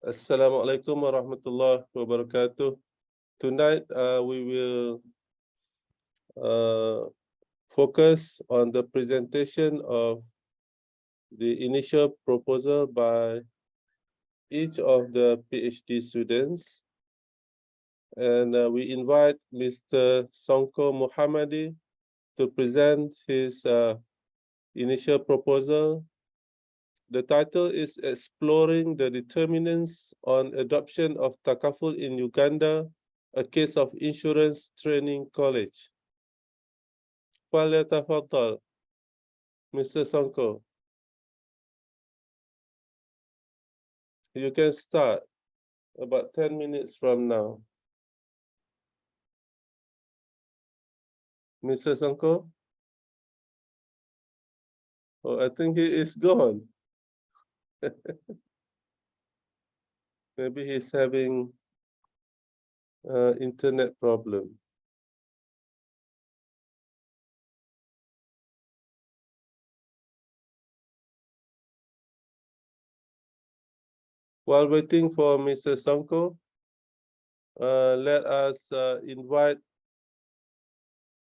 Assalamualaikum warahmatullahi wabarakatuh. Tonight, we will focus on the presentation of the initial proposal by each of the PhD students. And we invite Mr. Sonko Mohammadi to present his initial proposal. The title is Exploring the Determinants on Adoption of Takaful in Uganda, a Case of Insurance Training College. فليتفضل Mr. Sonko. You can start about 10 minutes from now. Mr. Sonko? Oh, I think he is gone. Maybe he's having internet problem. While waiting for Mr. Sonko, let us invite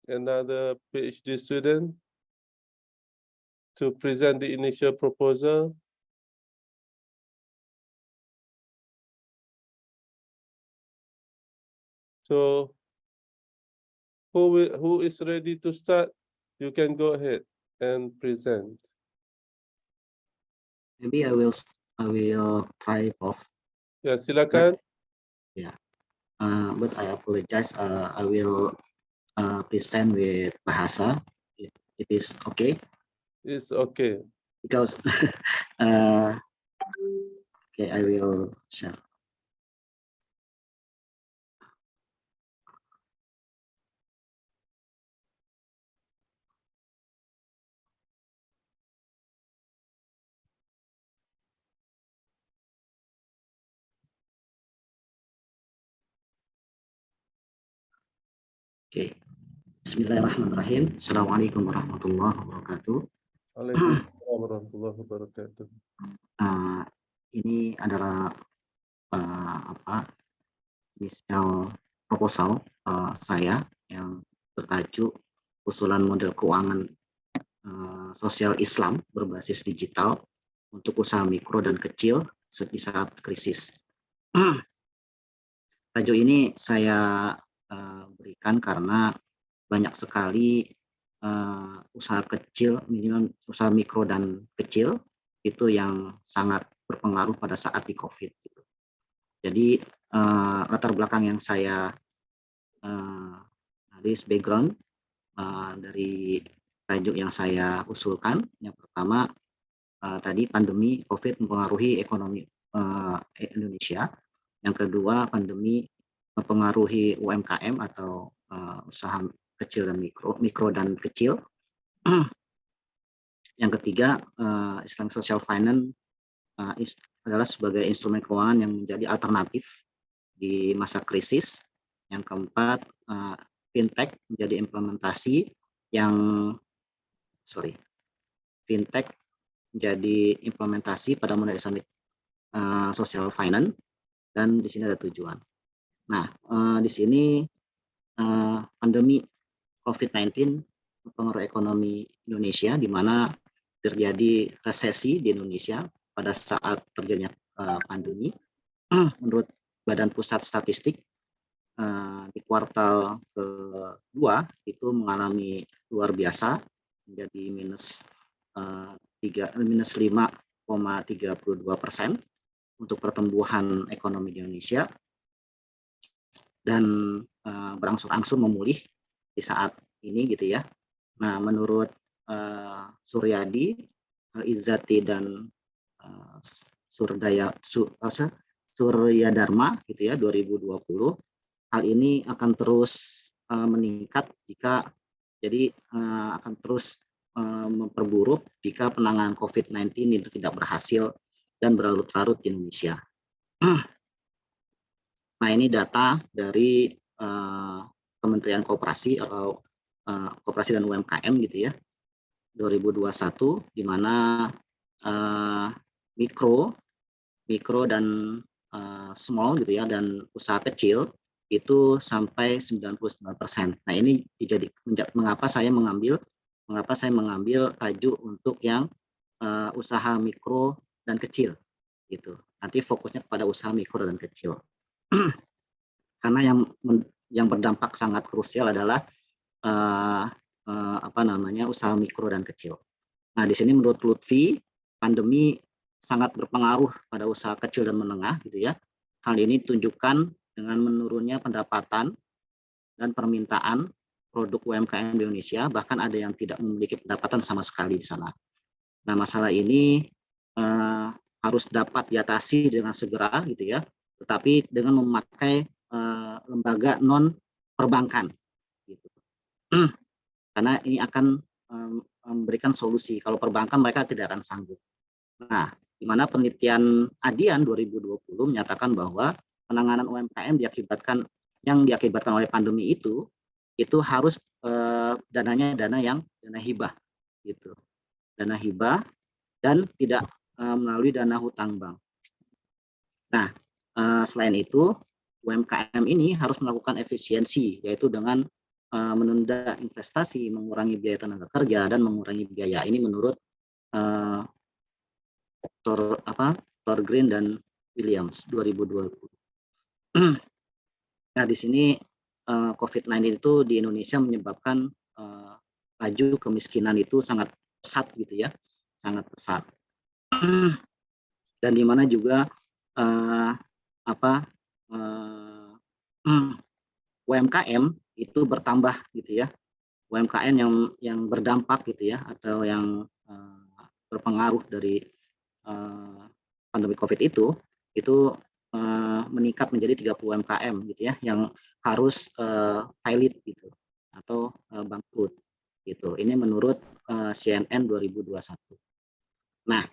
another PhD student to present the initial proposal. So who is ready to start? You can go ahead and present. Maybe I will try both. Ya, silakan. But I apologize. I will present with bahasa. It is okay. It's okay. Because okay, I will share. Okay. Bismillahirrahmanirrahim. Assalamualaikum warahmatullahi wabarakatuh. Waalaikumsalam warahmatullahi wabarakatuh. Ini adalah inisial proposal saya yang bertajuk usulan model keuangan sosial Islam berbasis digital untuk usaha mikro dan kecil di saat krisis. Tajuk ini saya berikan karena banyak sekali usaha kecil, usaha mikro dan kecil itu yang sangat berpengaruh pada saat di COVID. Jadi latar belakang yang saya list background dari tajuk yang saya usulkan, yang pertama tadi pandemi COVID mempengaruhi ekonomi Indonesia. Yang kedua, pandemi mempengaruhi UMKM atau usaha kecil dan mikro dan kecil. Yang ketiga, Islamic Social Finance adalah sebagai instrumen keuangan yang menjadi alternatif di masa krisis. Yang keempat, fintech menjadi implementasi fintech menjadi implementasi pada model Islamic Social Finance, dan di sini ada tujuan. Nah, di sini pandemi COVID-19 mempengaruhi ekonomi Indonesia, di mana terjadi resesi di Indonesia pada saat terjadinya pandemi. Menurut Badan Pusat Statistik, di kuartal kedua itu mengalami luar biasa, menjadi minus 5,32% untuk pertumbuhan ekonomi di Indonesia, dan berangsur-angsur memulih di saat ini gitu ya. Nah, menurut Suryadi, Al-Izzati dan Surya Dharma gitu ya 2020, hal ini akan terus meningkat akan terus memperburuk jika penanganan COVID-19 itu tidak berhasil dan berlarut-larut di Indonesia. Nah, ini data dari Kementerian Koperasi atau Koperasi dan UMKM gitu ya 2021, di mana mikro dan small gitu ya dan usaha kecil itu sampai 99%. Nah, ini mengapa saya mengambil tajuk untuk yang usaha mikro dan kecil gitu. Nanti fokusnya kepada usaha mikro dan kecil. Karena yang berdampak sangat krusial adalah usaha mikro dan kecil. Nah, di sini menurut Lutfi, pandemi sangat berpengaruh pada usaha kecil dan menengah gitu ya. Hal ini ditunjukkan dengan menurunnya pendapatan dan permintaan produk UMKM di Indonesia, bahkan ada yang tidak memiliki pendapatan sama sekali di sana. Nah, masalah ini harus dapat diatasi dengan segera gitu ya, tetapi dengan memakai lembaga non perbankan gitu. Karena ini akan memberikan solusi. Kalau perbankan mereka tidak akan sanggup. Nah, di mana penelitian Adian 2020 menyatakan bahwa penanganan UMKM yang diakibatkan oleh pandemi itu harus dananya dana hibah gitu. Dana hibah dan tidak melalui dana hutang bank. Nah, selain itu UMKM ini harus melakukan efisiensi, yaitu dengan menunda investasi, mengurangi biaya tenaga kerja dan mengurangi biaya. Ini menurut Thor Green dan Williams 2020. Nah, di sini COVID-19 itu di Indonesia menyebabkan laju kemiskinan itu sangat pesat gitu ya, sangat pesat. Dan di mana juga UMKM itu bertambah gitu ya, UMKM yang berdampak gitu ya, atau yang berpengaruh dari pandemi COVID itu meningkat menjadi 30 UMKM gitu ya, yang harus pilot gitu atau bangkrut gitu. Ini menurut CNN 2021. Nah,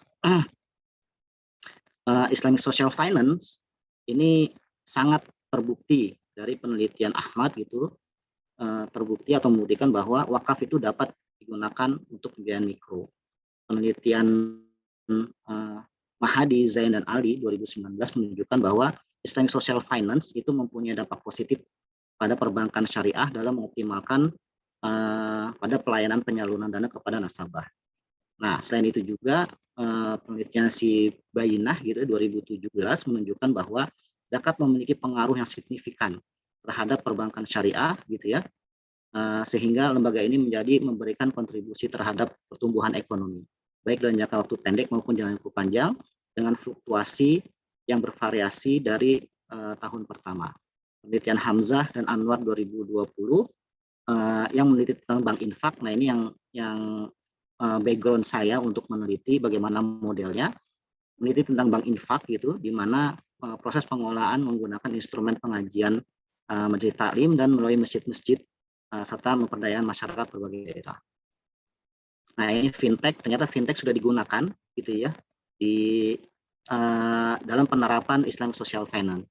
Islamic Social Finance ini sangat terbukti dari penelitian Ahmad gitu, terbukti atau membuktikan bahwa wakaf itu dapat digunakan untuk pembiayaan mikro. Penelitian Mahadi, Zain, dan Ali 2019 menunjukkan bahwa Islamic Social Finance itu mempunyai dampak positif pada perbankan syariah dalam mengoptimalkan pada pelayanan penyaluran dana kepada nasabah. Nah, selain itu juga penelitian si Bayinah gitu 2017 menunjukkan bahwa zakat memiliki pengaruh yang signifikan terhadap perbankan syariah gitu ya, sehingga lembaga ini memberikan kontribusi terhadap pertumbuhan ekonomi baik dalam jangka waktu pendek maupun jangka waktu panjang dengan fluktuasi yang bervariasi dari tahun pertama. Penelitian Hamzah dan Anwar 2020 yang meneliti tentang bank infak. Nah, ini yang background saya untuk meneliti bagaimana modelnya, meneliti tentang bank infak gitu, di mana proses pengelolaan menggunakan instrumen pengajian majelis taklim dan melalui masjid-masjid serta memperdayakan masyarakat berbagai daerah. Nah, ini fintech, ternyata fintech sudah digunakan gitu ya di dalam penerapan Islam Social Finance.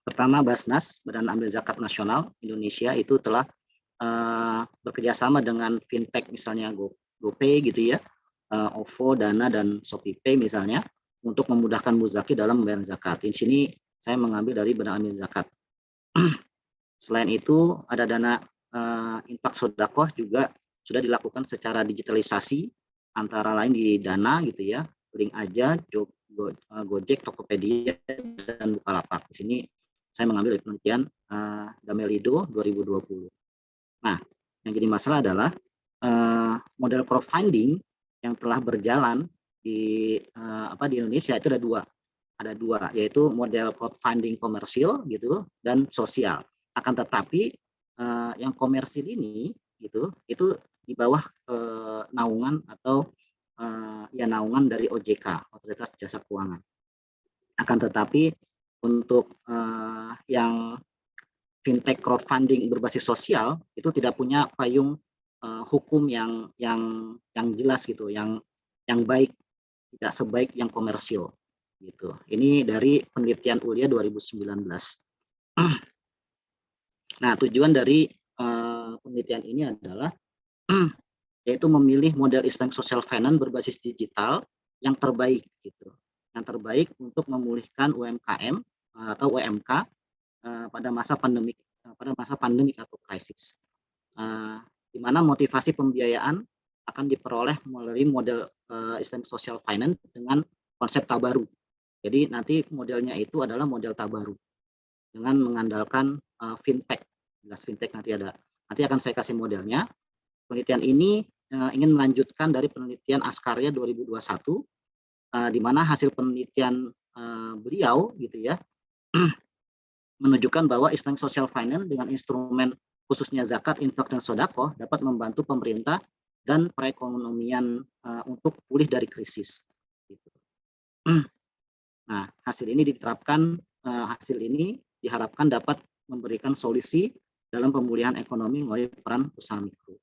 Pertama, Basnas, Badan Amil Zakat Nasional Indonesia itu telah bekerjasama dengan fintech misalnya GoPay gitu ya, OVO, Dana, dan ShopeePay misalnya untuk memudahkan muzaki dalam membayar zakat. Di sini saya mengambil dari Badan Amil Zakat. Selain itu ada dana infak sodakoh juga sudah dilakukan secara digitalisasi antara lain di Dana gitu ya, Link Aja, Gojek, Tokopedia, dan Bukalapak. Di sini saya mengambil dari penelitian Damelido 2020. Nah, yang jadi masalah adalah model crowdfunding yang telah berjalan di Indonesia itu ada dua, yaitu model crowdfunding komersil gitu dan sosial. Akan tetapi yang komersil ini gitu itu di bawah naungan atau naungan dari OJK, Otoritas Jasa Keuangan. Akan tetapi untuk yang fintech crowdfunding berbasis sosial itu tidak punya payung hukum yang jelas gitu, yang baik, tidak sebaik yang komersil gitu. Ini dari penelitian ULIA 2019. Nah, tujuan dari penelitian ini adalah yaitu memilih model Islamic Social Finance berbasis digital yang terbaik gitu. yang terbaik untuk memulihkan UMKM atau UMK pada masa pandemik atau krisis. Di mana motivasi pembiayaan akan diperoleh melalui model Islamic Social Finance dengan konsep tabaru. Jadi nanti modelnya itu adalah model tabaru dengan mengandalkan fintech. Jelas fintech nanti ada. Nanti akan saya kasih modelnya. Penelitian ini ingin melanjutkan dari penelitian Askarya 2021, di mana hasil penelitian beliau gitu ya menunjukkan bahwa Islamic Social Finance dengan instrumen khususnya zakat, infak, dan sodako dapat membantu pemerintah dan perekonomian untuk pulih dari krisis. Gitu. Nah, hasil ini diharapkan dapat memberikan solusi dalam pemulihan ekonomi melalui peran usaha mikro.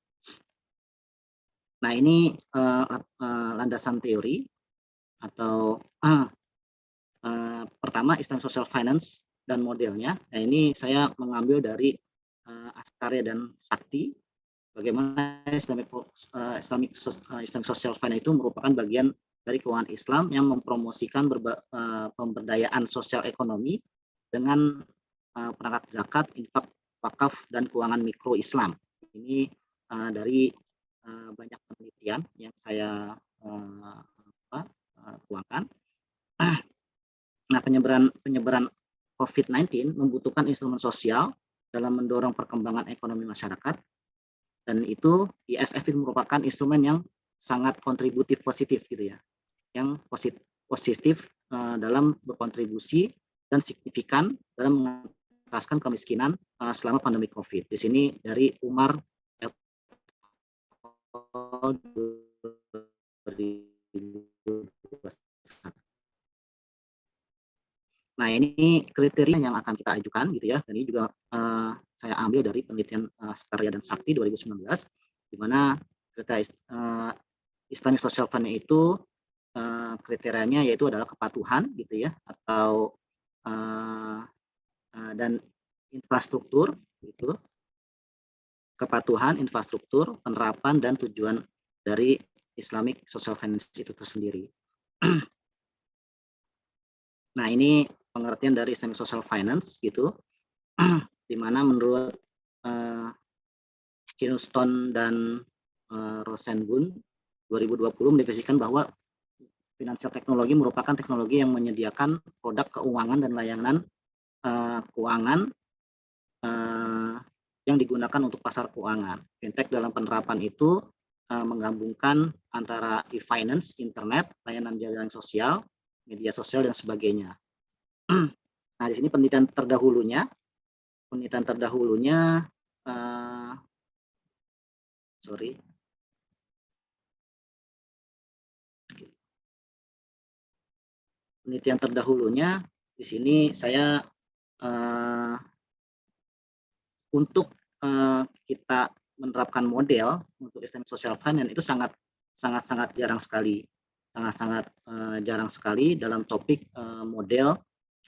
Nah, ini landasan teori atau pertama Islamic Social Finance dan modelnya. Nah, ini saya mengambil dari Askarya dan Sakti. Bagaimana Islamic Social Finance itu merupakan bagian dari keuangan Islam yang mempromosikan pemberdayaan sosial ekonomi dengan perangkat zakat, infak, wakaf, dan keuangan mikro Islam. Ini dari banyak penelitian yang saya tuangkan. Nah, penyebaran COVID-19 membutuhkan instrumen sosial dalam mendorong perkembangan ekonomi masyarakat, dan itu ISF merupakan instrumen yang sangat kontributif positif gitu ya, yang positif dalam berkontribusi dan signifikan dalam mengentaskan kemiskinan selama pandemi COVID. Di sini dari Umar Nah, ini kriteria yang akan kita ajukan gitu ya. Dan ini juga saya ambil dari penelitian Askarya dan Sakti 2019, di mana kriteria Islamic Social Finance itu kriterianya yaitu adalah kepatuhan gitu ya, atau dan infrastruktur gitu. Kepatuhan, infrastruktur, penerapan, dan tujuan dari Islamic Social Finance itu tersendiri. Nah, ini pengertian dari Islamic Social Finance gitu, di mana menurut Kinston dan Rosenbund 2020 mendefinisikan bahwa finansial teknologi merupakan teknologi yang menyediakan produk keuangan dan layanan keuangan yang digunakan untuk pasar keuangan. Fintech dalam penerapan itu menggabungkan antara e-finance, internet, layanan jaringan sosial, media sosial, dan sebagainya. Nah, di sini penelitian terdahulunya penelitian terdahulunya di sini saya untuk kita menerapkan model untuk Islamic Social Finance itu sangat jarang sekali, jarang sekali dalam topik model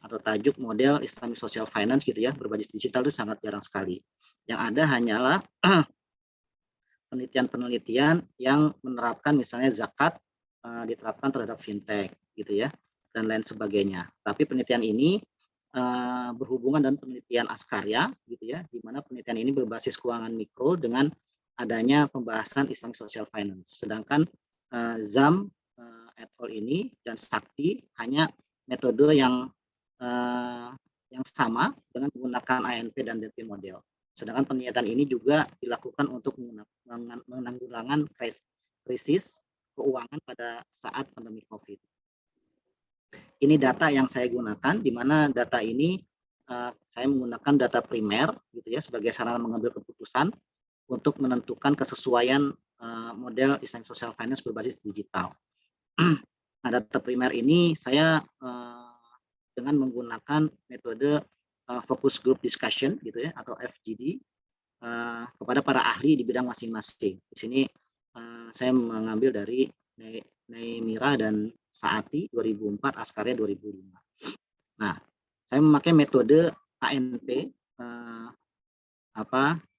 atau tajuk model Islamic Social Finance gitu ya, berbasis digital itu sangat jarang sekali. Yang ada hanyalah penelitian-penelitian yang menerapkan misalnya zakat diterapkan terhadap fintech gitu ya, dan lain sebagainya. Tapi penelitian ini berhubungan dengan penelitian Askarya gitu ya, di mana penelitian ini berbasis keuangan mikro dengan adanya pembahasan Islamic Social Finance. Sedangkan Zam et al. Ini dan Sakti hanya metode yang sama dengan menggunakan ANP dan DP model. Sedangkan penelitian ini juga dilakukan untuk menanggulangan krisis keuangan pada saat pandemi COVID. Ini data yang saya gunakan, di mana data ini saya menggunakan data primer gitu ya sebagai sarana mengambil keputusan untuk menentukan kesesuaian model Islamic Social Finance berbasis digital. Nah, data primer ini saya dengan menggunakan metode focus group discussion gitu ya, atau FGD kepada para ahli di bidang masing-masing. Di sini saya mengambil dari Neymira dan Saati 2004, Askarya 2005. Nah, saya memakai metode ANP,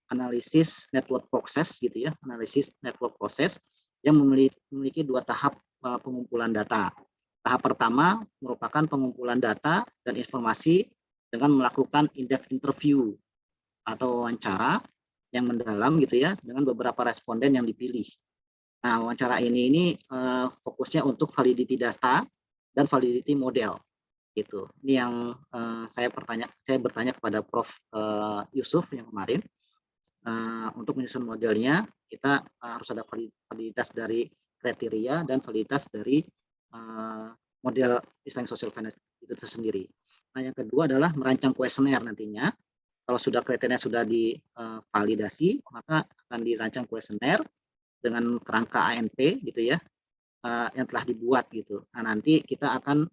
analisis network process gitu ya, analisis network process yang memiliki 2 tahap pengumpulan data. Tahap pertama merupakan pengumpulan data dan informasi dengan melakukan in-depth interview atau wawancara yang mendalam gitu ya dengan beberapa responden yang dipilih. Nah, wawancara ini fokusnya untuk validity data dan validity model gitu. Ini yang saya bertanya kepada Prof. Yusuf yang kemarin. Untuk menyusun modelnya kita harus ada validitas dari kriteria dan validitas dari model Islamic Social Finance itu tersendiri. Nah, yang kedua adalah merancang kuesioner nantinya. Kalau sudah kriteria sudah divalidasi, maka akan dirancang kuesioner dengan kerangka ANP gitu ya, yang telah dibuat gitu. Nah, nanti kita akan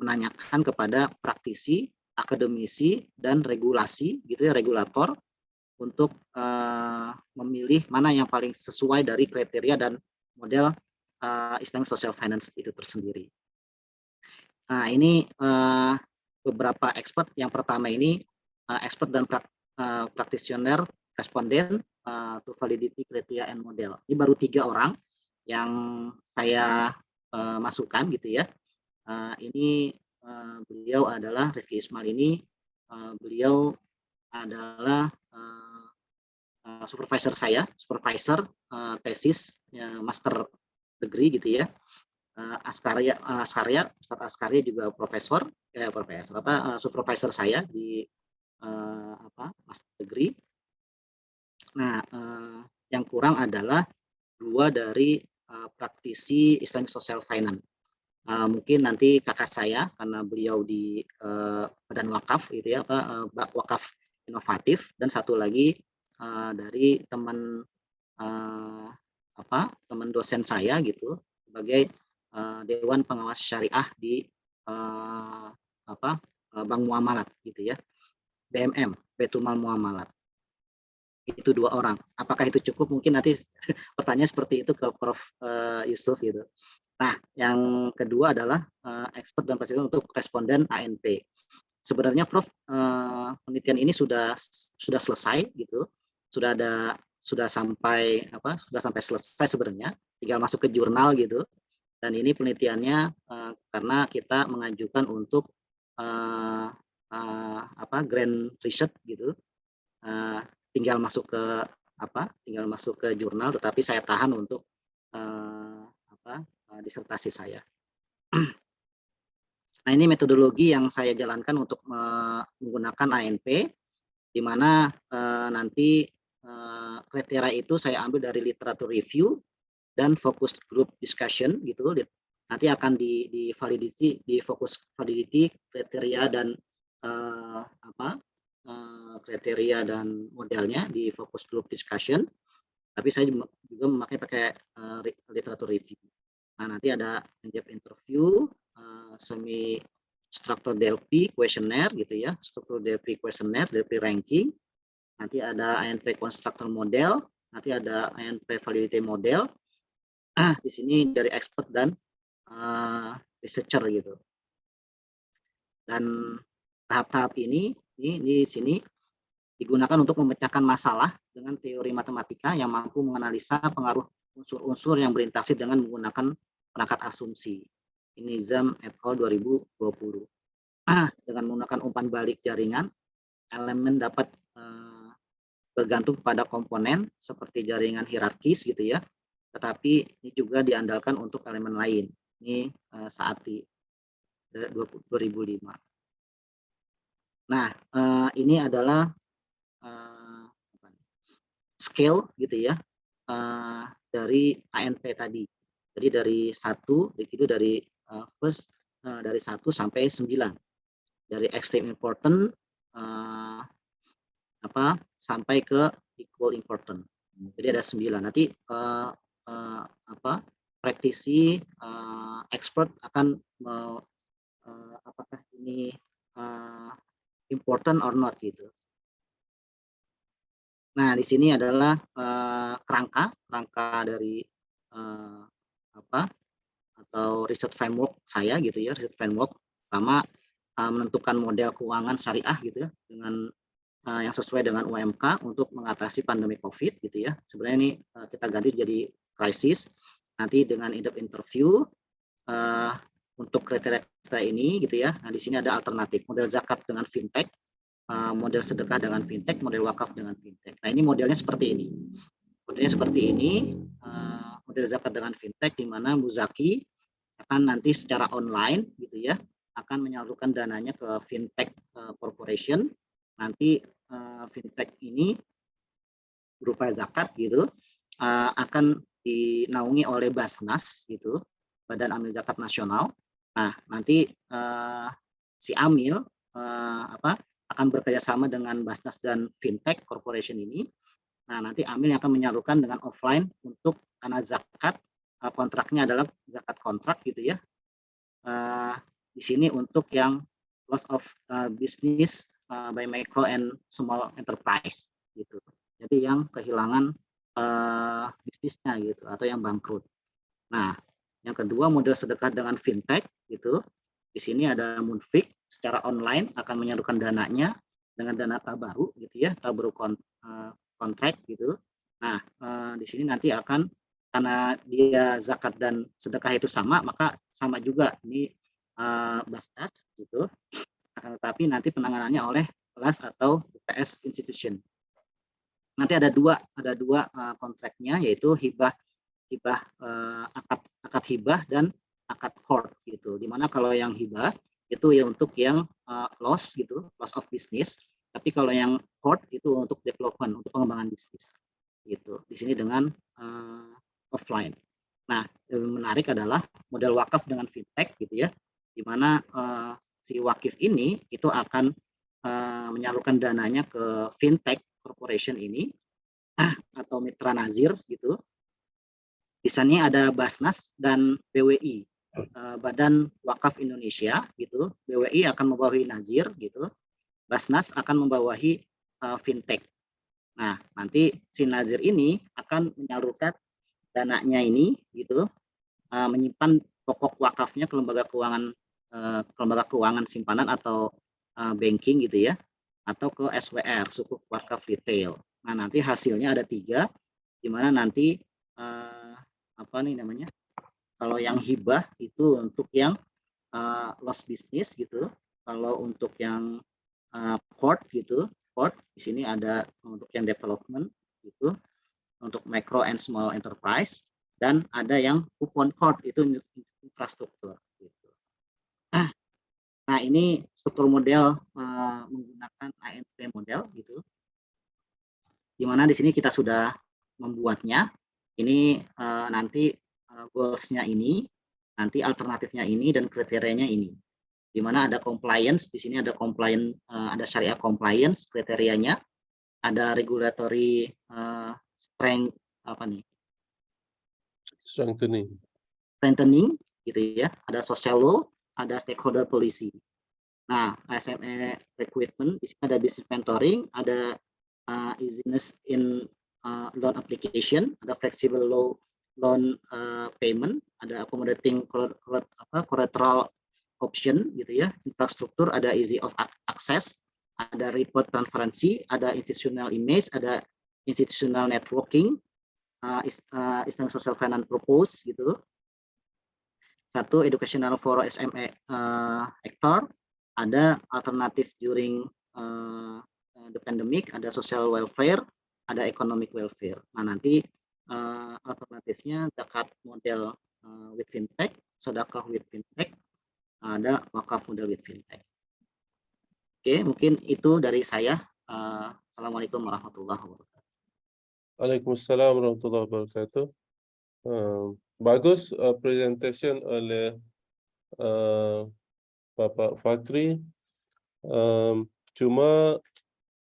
menanyakan kepada praktisi, akademisi, dan regulasi gitu ya, regulator untuk memilih mana yang paling sesuai dari kriteria dan model Islamic Social Finance itu tersendiri. Nah, ini beberapa expert. Yang pertama ini expert dan practitioner responden to validity criteria and model. Ini baru 3 orang yang saya masukkan gitu ya. Ini beliau adalah Rifki Ismail ini, beliau adalah supervisor saya, supervisor tesis master degree gitu ya. Ustadz Askarya juga supervisor saya di master degree. Nah, yang kurang adalah 2 dari praktisi Islamic Social Finance. Mungkin nanti kakak saya karena beliau di Badan Wakaf gitu ya, Wakaf Inovatif, dan satu lagi dari teman teman dosen saya gitu sebagai Dewan Pengawas Syariah di Bank Muamalat gitu ya, BMM, Baitul Mal Muamalat. Itu 2 orang. Apakah itu cukup? Mungkin nanti pertanyaan seperti itu ke Prof. Yusuf gitu. Nah, yang kedua adalah expert dan presiden untuk responden ANP. Sebenarnya Prof, penelitian ini sudah selesai gitu, sudah sampai selesai sebenarnya, tinggal masuk ke jurnal gitu. Dan ini penelitiannya karena kita mengajukan untuk grant research gitu, tinggal masuk ke jurnal, tetapi saya tahan untuk disertasi saya. Nah, ini metodologi yang saya jalankan untuk menggunakan ANP, di mana nanti kriteria itu saya ambil dari literatur review dan focus group discussion gitu. Nanti akan divalidasi di focus validity kriteria dan kriteria dan modelnya di focus group discussion. Tapi saya juga pakai literatur review. Nah, nanti ada in-depth interview, semi structure DLP questionnaire gitu ya, struktur DLP questionnaire, DLP ranking. Nanti ada ANP constructor model, nanti ada ANP validity model. Di sini dari expert dan researcher gitu. Dan tahap-tahap ini di sini digunakan untuk memecahkan masalah dengan teori matematika yang mampu menganalisa pengaruh unsur-unsur yang berinteraksi dengan menggunakan perangkat asumsi. Ini Nizam et al. 2020. Dengan menggunakan umpan balik jaringan, elemen dapat bergantung pada komponen seperti jaringan hierarkis gitu ya, tetapi ini juga diandalkan untuk elemen lain. Ini Saati 2005. Nah, ini adalah scale gitu ya dari ANP tadi. Jadi dari 1 itu dari dari 1 sampai 9. Dari extreme important sampai ke equal important. Jadi ada 9. Nanti praktisi expert akan apakah ini important or not gitu. Nah, di sini adalah kerangka dari atau riset framework saya gitu ya, riset framework. Pertama, menentukan model keuangan syariah gitu ya, dengan yang sesuai dengan UMK untuk mengatasi pandemi COVID gitu ya. Sebenarnya ini kita ganti jadi krisis. nanti dengan interview untuk kriteria ini gitu ya. Nah, di sini ada alternatif model zakat dengan fintech, model sedekah dengan fintech, model wakaf dengan fintech. Nah, ini modelnya seperti ini. Modelnya seperti ini, model zakat dengan fintech di mana muzaki akan nanti secara online gitu ya, akan menyalurkan dananya ke fintech corporation. Nanti fintech ini berupa zakat gitu akan dinaungi oleh Basnas gitu, Badan Amil Zakat Nasional. Nah, nanti si Amil akan bekerjasama dengan Basnas dan fintech corporation ini. Nah, nanti Amil yang akan menyalurkan dengan offline untuk karena zakat kontraknya adalah zakat kontrak gitu ya. Di sini untuk yang loss of business by micro and small enterprise gitu. Jadi yang kehilangan bisnisnya gitu atau yang bangkrut. Nah, yang kedua model sedekah dengan fintech gitu. Di sini ada Munfik secara online akan menyalurkan dananya dengan dana tabaru gitu ya, tabaru kontrak gitu. Nah, di sini nanti akan karena dia zakat dan sedekah itu sama, maka sama juga ini Basnas gitu. Tetapi nanti penanganannya oleh kelas atau BPS institution. Nanti ada dua kontraknya yaitu hibah akad hibah dan akad court gitu. Dimana kalau yang hibah itu ya untuk yang loss gitu, loss of business. Tapi kalau yang court itu untuk development, untuk pengembangan bisnis gitu. Di sini dengan offline. Nah, yang menarik adalah model wakaf dengan fintech gitu ya, di mana si wakif ini itu akan menyalurkan dananya ke fintech corporation ini atau mitra nazir gitu. Di sana ada Basnas dan BWI, Badan Wakaf Indonesia gitu. BWI akan membawahi nazir gitu. Basnas akan membawahi fintech. Nah, nanti si nazir ini akan menyalurkan dananya ini gitu, menyimpan pokok wakafnya ke lembaga keuangan simpanan atau banking gitu ya, atau ke SWR, sukuk wakaf retail. Nah, nanti hasilnya ada 3, di mana nanti kalau yang hibah itu untuk yang loss business gitu. Kalau untuk yang court gitu, court di sini ada untuk yang development gitu, untuk micro and small enterprise, dan ada yang coupon court itu infrastruktur gitu. Nah, ini struktur model menggunakan ANP model gitu. Di mana di sini kita sudah membuatnya. Ini nanti goals-nya ini, nanti alternatifnya ini dan kriterianya ini. Di mana ada compliance, di sini ada compliance, ada syariah compliance kriterianya, ada regulatory strength strengthening gitu ya, ada social law, ada stakeholder policy. Nah, SME recruitment, di sini ada business mentoring, ada easiness in loan application, ada flexible loan payment, ada accommodating collateral option gitu ya, infrastruktur, ada easy of access, ada report transparency, ada institutional image, ada institutional networking, Islamic social finance purpose gitu. Satu, educational for SME actor, ada alternatif during the pandemic, ada social welfare, ada economic welfare. Nah, nanti alternatifnya zakat model with fintech, sedekah with fintech, ada wakaf model with fintech. Oke, mungkin itu dari saya. Assalamualaikum warahmatullahi wabarakatuh. Waalaikumsalam warahmatullahi wabarakatuh. Bagus presentation oleh Bapak Fakri. Cuma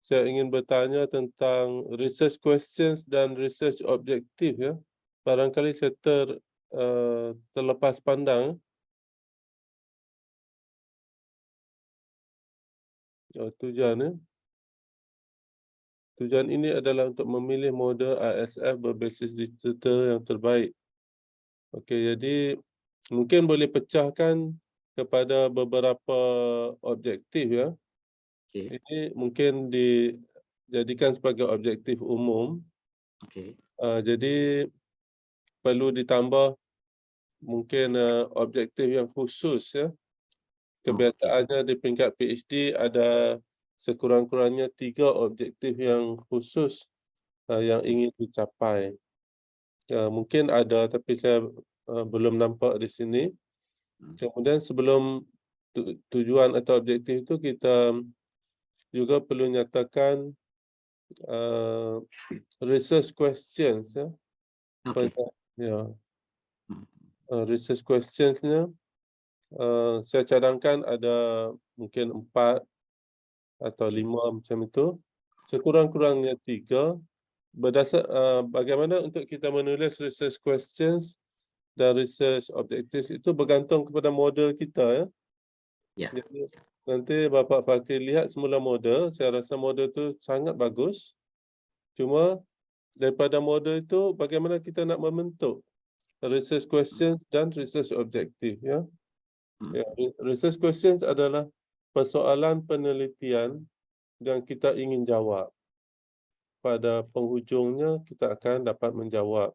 saya ingin bertanya tentang research questions dan research objektif ya. Barangkali saya terlepas pandang. Tujuan ya. Tujuan ini adalah untuk memilih model ASF berbasis digital yang terbaik. Okey, jadi mungkin boleh pecahkan kepada beberapa objektif ya. Okay. Ini mungkin dijadikan sebagai objektif umum. Okay. Jadi perlu ditambah mungkin objektif yang khusus ya. Kebiasaannya di peringkat PhD ada sekurang-kurangnya 3 objektif yang khusus yang ingin dicapai. Mungkin ada tapi saya belum nampak di sini. Kemudian sebelum tujuan atau objektif itu kita juga perlu nyatakan research questions ya. Oke. Ya, Hmm. research questions-nya saya cadangkan ada mungkin 4 atau 5 macam itu. Sekurang-kurangnya 3. Bagaimana untuk kita menulis research questions dan research objectives itu bergantung kepada model kita ya. Ya. Jadi nanti Bapak Fakri lihat semula model, saya rasa model itu sangat bagus. Cuma daripada model itu bagaimana kita nak membentuk research questions dan research objective ya. Ya, research questions adalah persoalan penelitian yang kita ingin jawab. Pada penghujungnya kita akan dapat menjawab.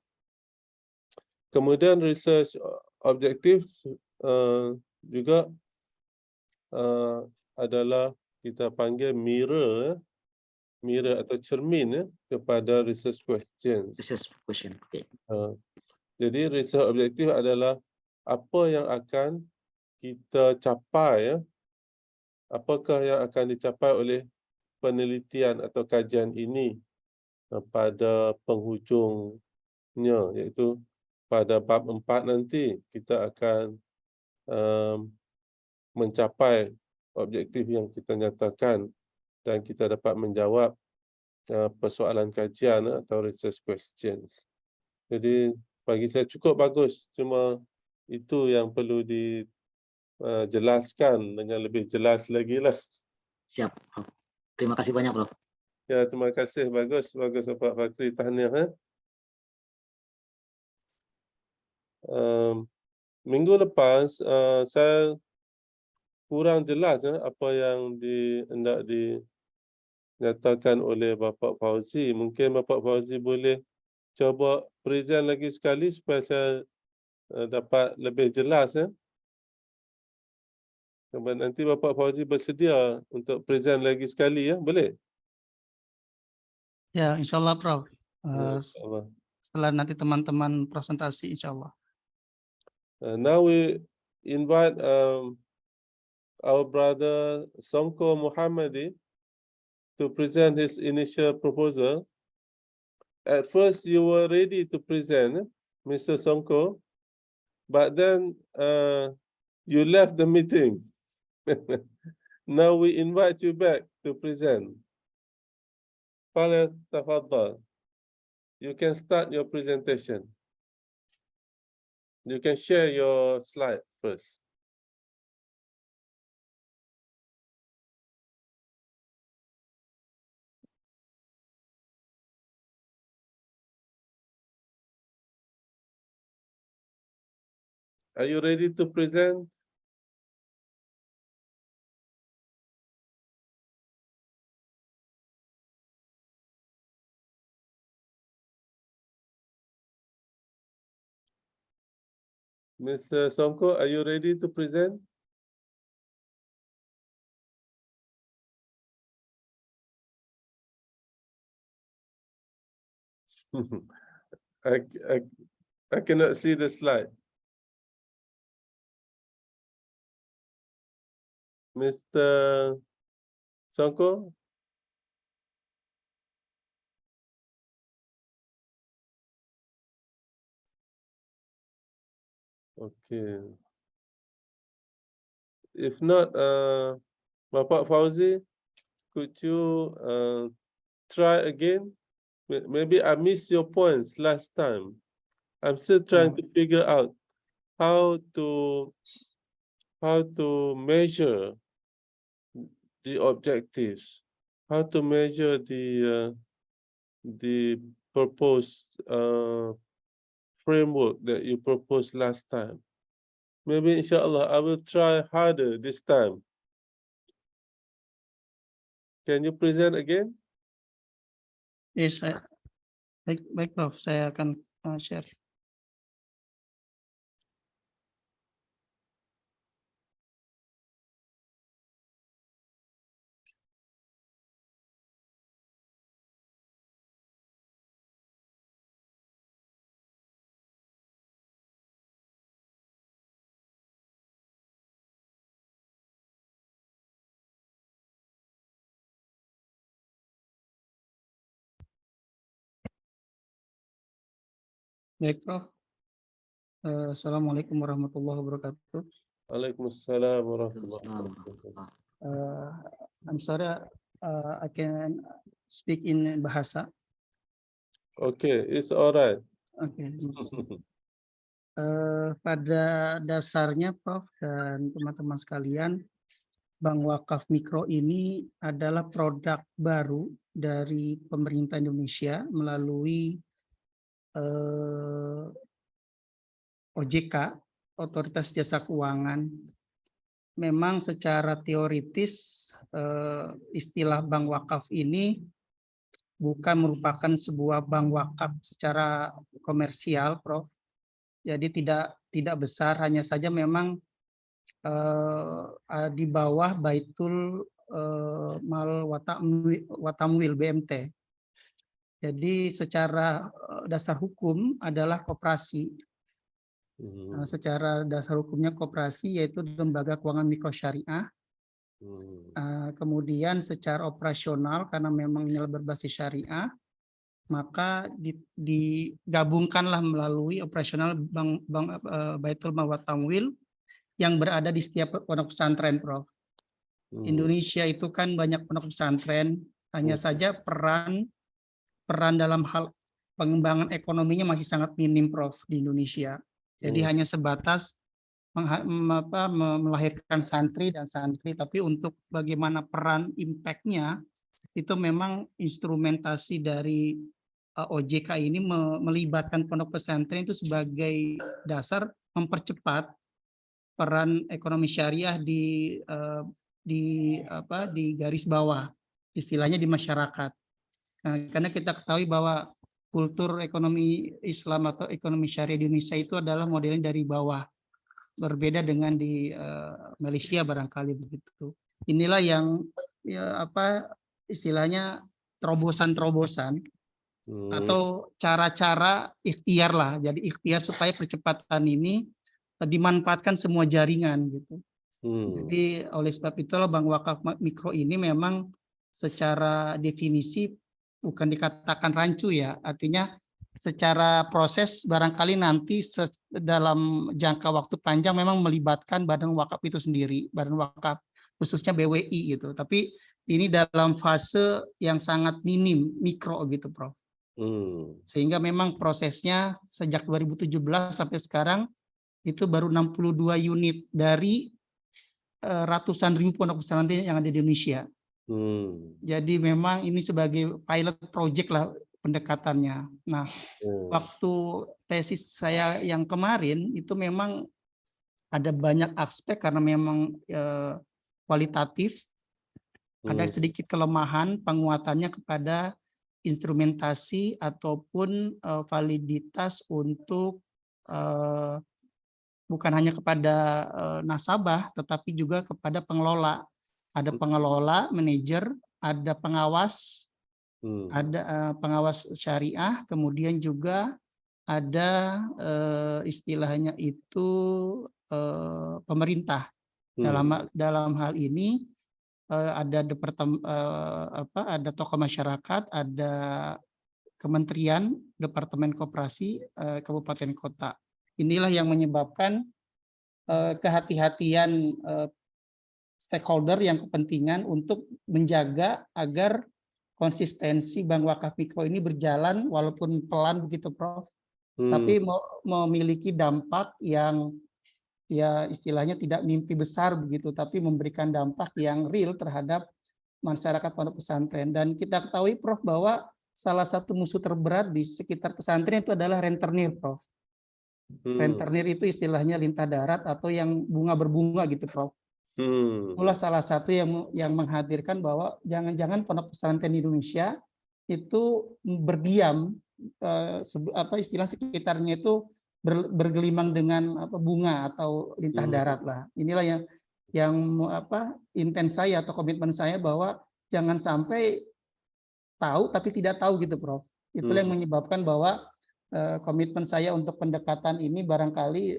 Kemudian research objektif juga adalah kita panggil mirror atau cermin ya, kepada research questions. Research question. Oke. Jadi research objektif adalah apa yang akan kita capai ya. Apakah yang akan dicapai oleh penelitian atau kajian ini pada penghujungnya, iaitu pada bab 4 nanti kita akan mencapai objektif yang kita nyatakan dan kita dapat menjawab persoalan kajian atau research questions. Jadi bagi saya cukup bagus, cuma itu yang perlu dijelaskan dengan lebih jelas lagi lah. Siap. Terima kasih banyak, Prof. Ya, terima kasih. Bagus Bapak Fakri. Tahniah. Minggu lepas saya kurang jelas apa yang hendak dinyatakan oleh Bapak Fauzi. Mungkin Bapak Fauzi boleh coba present lagi sekali supaya saya dapat lebih jelas ya. Nanti Bapak Fauzi bersedia untuk present lagi sekali ya, boleh? Ya, insyaallah Prof. Ya, insyaAllah. Setelah nanti teman-teman presentasi insyaallah. Now we invite our brother Songko Muhammadi to present his initial proposal. At first you were ready to present, Mr. Songko, but then you left the meeting. Now we invite you back to present. Tafadhal. You can start your presentation. You can share your slide first. Are you ready to present? Mr. Songko, are you ready to present? I cannot see the slide. Mr. Songko? Okay. If not, Bapak Fauzi, could you try again? Maybe I missed your points last time. I'm still trying to figure out how to measure the objectives, how to measure the proposed framework that you proposed last time. Maybe inshallah I will try harder this time. Can you present again? Yes, baik Prof, saya akan share. Baik, Prof. Assalamualaikum warahmatullahi wabarakatuh. Waalaikumsalam warahmatullahi Waalaikumsalam wabarakatuh. warahmatullahi. I'm sorry, I can speak in bahasa. Okay, it's alright. Oke. Pada dasarnya, Prof. dan teman-teman sekalian, Bank Wakaf Mikro ini adalah produk baru dari pemerintah Indonesia melalui OJK, Otoritas Jasa Keuangan. Memang secara teoritis istilah bank wakaf ini bukan merupakan sebuah bank wakaf secara komersial, Prof. Jadi tidak besar, hanya saja memang di bawah Baitul Mal Watamwil BMT. Jadi secara dasar hukum adalah koperasi. Secara dasar hukumnya koperasi, yaitu lembaga keuangan mikro syariah. Kemudian secara operasional karena memang ini berbasis syariah, maka digabungkanlah melalui operasional bank Baitul Mal Watamwil yang berada di setiap pondok pesantren, Prof. Indonesia itu kan banyak pondok pesantren, hanya saja peran dalam hal pengembangan ekonominya masih sangat minim, Prof, di Indonesia. Jadi hanya sebatas melahirkan santri dan santri, tapi untuk bagaimana peran impact-nya itu memang instrumentasi dari OJK ini melibatkan pondok pesantren itu sebagai dasar mempercepat peran ekonomi syariah di garis bawah, istilahnya di masyarakat. Nah, karena kita ketahui bahwa kultur ekonomi Islam atau ekonomi syariah di Indonesia itu adalah modelnya dari bawah, berbeda dengan di Malaysia barangkali begitu. Inilah yang istilahnya terobosan-terobosan atau cara-cara ikhtiar lah. Jadi ikhtiar supaya percepatan ini dimanfaatkan semua jaringan gitu. Jadi oleh sebab itulah Bank Wakaf Mikro ini memang secara definisi bukan dikatakan rancu ya, artinya secara proses barangkali nanti dalam jangka waktu panjang memang melibatkan badan wakaf itu sendiri, badan wakaf khususnya BWI gitu. Tapi ini dalam fase yang sangat minim, mikro gitu, Prof. Sehingga memang prosesnya sejak 2017 sampai sekarang itu baru 62 unit dari ratusan ribu pondok pesantren yang ada di Indonesia. Jadi memang ini sebagai pilot project lah pendekatannya. Nah, waktu tesis saya yang kemarin itu memang ada banyak aspek karena memang kualitatif, ada sedikit kelemahan penguatannya kepada instrumentasi ataupun validitas untuk bukan hanya kepada nasabah, tetapi juga kepada pengelola. Ada pengelola, manajer, ada pengawas, ada pengawas syariah, kemudian juga ada istilahnya itu pemerintah. Dalam hal ini ada ada tokoh masyarakat, ada kementerian, departemen koperasi, kabupaten kota. Inilah yang menyebabkan kehati-hatian stakeholder yang kepentingan untuk menjaga agar konsistensi Bank Wakaf Mikro ini berjalan walaupun pelan begitu, Prof. Tapi memiliki dampak yang ya istilahnya tidak mimpi besar begitu, tapi memberikan dampak yang real terhadap masyarakat pondok pesantren. Dan kita ketahui, Prof, bahwa salah satu musuh terberat di sekitar pesantren itu adalah rentenir, Prof. Rentenir itu istilahnya lintah darat atau yang bunga berbunga gitu, Prof. Itulah salah satu yang menghadirkan bahwa jangan-jangan pondok pesantren di Indonesia itu berdiam, istilah sekitarnya itu bergelimang dengan bunga atau lintah darat lah. Inilah yang intens saya atau komitmen saya bahwa jangan sampai tahu tapi tidak tahu gitu, Prof. Itulah yang menyebabkan bahwa komitmen saya untuk pendekatan ini barangkali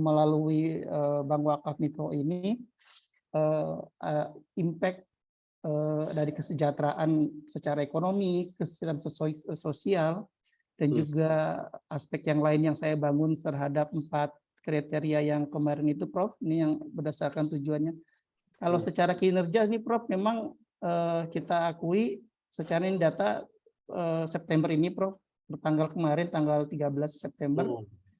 melalui Bank Wakaf Mikro ini impact dari kesejahteraan secara ekonomi, kesejahteraan sosial dan juga aspek yang lain yang saya bangun terhadap 4 kriteria yang kemarin itu, Prof. Ini yang berdasarkan tujuannya. Kalau secara kinerja ini, Prof, memang kita akui secara ini data September ini, Prof, bertanggal kemarin tanggal 13 September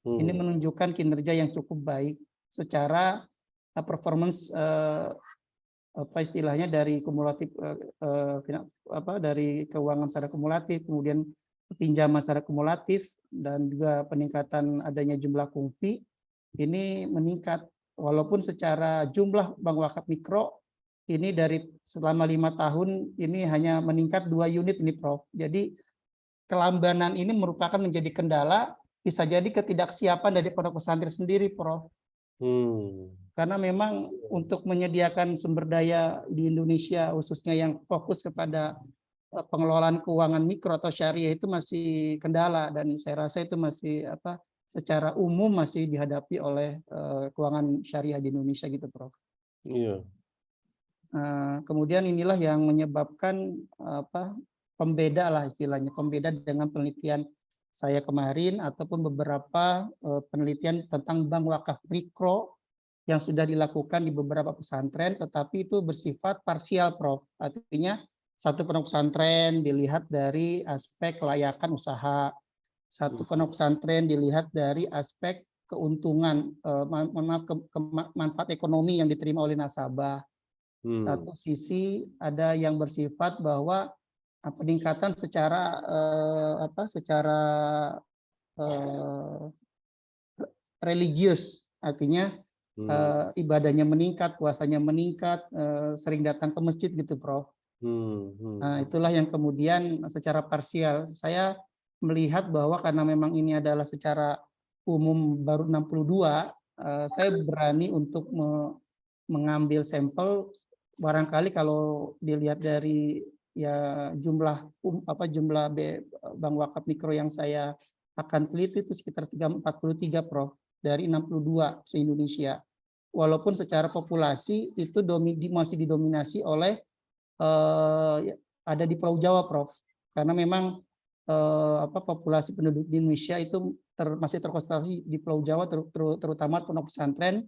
ini menunjukkan kinerja yang cukup baik secara performance apa istilahnya dari kumulatif dari keuangan secara kumulatif, kemudian pinjaman secara kumulatif, dan juga peningkatan adanya jumlah kungfi ini meningkat, walaupun secara jumlah bank wakaf mikro ini dari selama 5 tahun ini hanya meningkat 2 unit ini, Prof. Jadi kelambanan ini merupakan menjadi kendala, bisa jadi ketidaksiapan dari pondok pesantren sendiri, Prof. Karena memang untuk menyediakan sumber daya di Indonesia khususnya yang fokus kepada pengelolaan keuangan mikro atau syariah itu masih kendala, dan saya rasa itu masih secara umum masih dihadapi oleh keuangan syariah di Indonesia gitu, Prof. Iya. Kemudian inilah yang menyebabkan pembeda lah istilahnya, pembeda dengan penelitian saya kemarin ataupun beberapa penelitian tentang bank wakaf mikro yang sudah dilakukan di beberapa pesantren, tetapi itu bersifat parsial, Prof. Artinya satu pondok pesantren dilihat dari aspek kelayakan usaha, satu pondok pesantren dilihat dari aspek keuntungan, manfaat ekonomi yang diterima oleh nasabah. Satu sisi ada yang bersifat bahwa peningkatan secara religius, artinya ibadahnya meningkat, puasanya meningkat, sering datang ke masjid gitu, Prof. Nah, itulah yang kemudian secara parsial saya melihat bahwa karena memang ini adalah secara umum baru 62, saya berani untuk mengambil sampel. Barangkali kalau dilihat dari ya jumlah bank wakaf mikro yang saya akan teliti itu sekitar 43, Prof, dari 62 se-Indonesia. Walaupun secara populasi itu masih didominasi oleh ada di Pulau Jawa, Prof. Karena memang populasi penduduk di Indonesia itu masih terkonsentrasi di Pulau Jawa, terutama pondok pesantren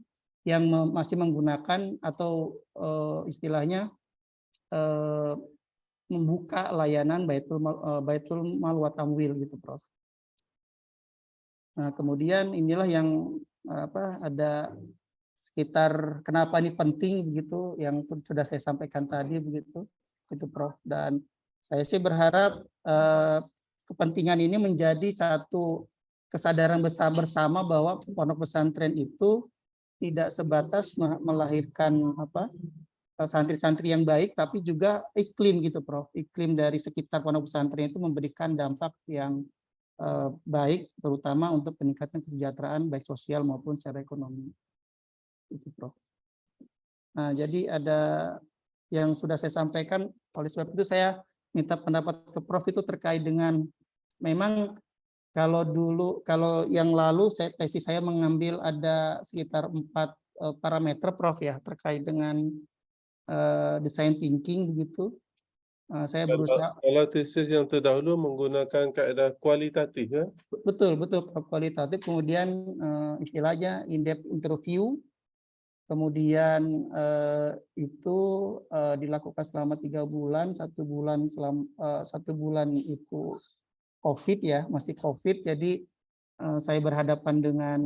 yang masih menggunakan atau istilahnya membuka layanan Baitul Mal wa Tamwil gitu, Prof. Nah, kemudian inilah yang ada sekitar kenapa ini penting begitu yang sudah saya sampaikan tadi begitu itu, Prof. Dan saya sih berharap kepentingan ini menjadi satu kesadaran bersama bahwa pondok pesantren itu tidak sebatas melahirkan santri-santri yang baik, tapi juga iklim gitu, Prof. Iklim dari sekitar pondok pesantren itu memberikan dampak yang baik, terutama untuk peningkatan kesejahteraan baik sosial maupun secara ekonomi. Itu, Prof. Nah, jadi ada yang sudah saya sampaikan, oleh sebab itu saya minta pendapat ke Prof itu terkait dengan memang kalau yang lalu tesis saya mengambil ada sekitar 4 parameter, Prof, ya, terkait dengan design thinking begitu. Saya berusaha. Kalau tesis yang terdahulu menggunakan kaedah kualitatif, ya? Betul, Prof, kualitatif. Kemudian istilahnya in-depth interview. Kemudian itu dilakukan selama 3 bulan, 1 bulan itu COVID ya, masih COVID, jadi saya berhadapan dengan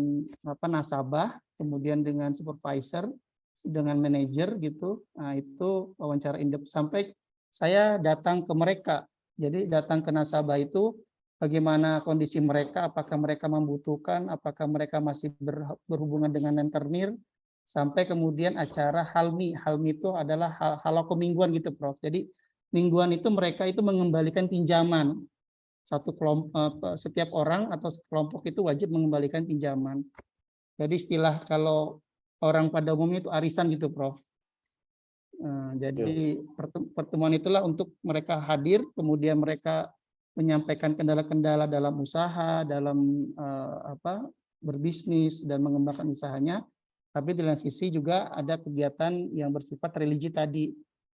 nasabah, kemudian dengan supervisor, dengan manajer gitu. Nah, itu wawancara in-depth sampai saya datang ke mereka. Jadi datang ke nasabah itu bagaimana kondisi mereka, apakah mereka membutuhkan, apakah mereka masih berhubungan dengan rentenir, sampai kemudian acara halmi. Halmi itu adalah halako mingguan gitu, Prof. Jadi mingguan itu mereka itu mengembalikan pinjaman. Satu kelompok, setiap orang atau kelompok itu wajib mengembalikan pinjaman. Jadi istilah kalau orang pada umumnya itu arisan gitu, Prof. Jadi pertemuan itulah untuk mereka hadir, kemudian mereka menyampaikan kendala-kendala dalam usaha, dalam berbisnis dan mengembangkan usahanya. Tapi di lain sisi juga ada kegiatan yang bersifat religi tadi,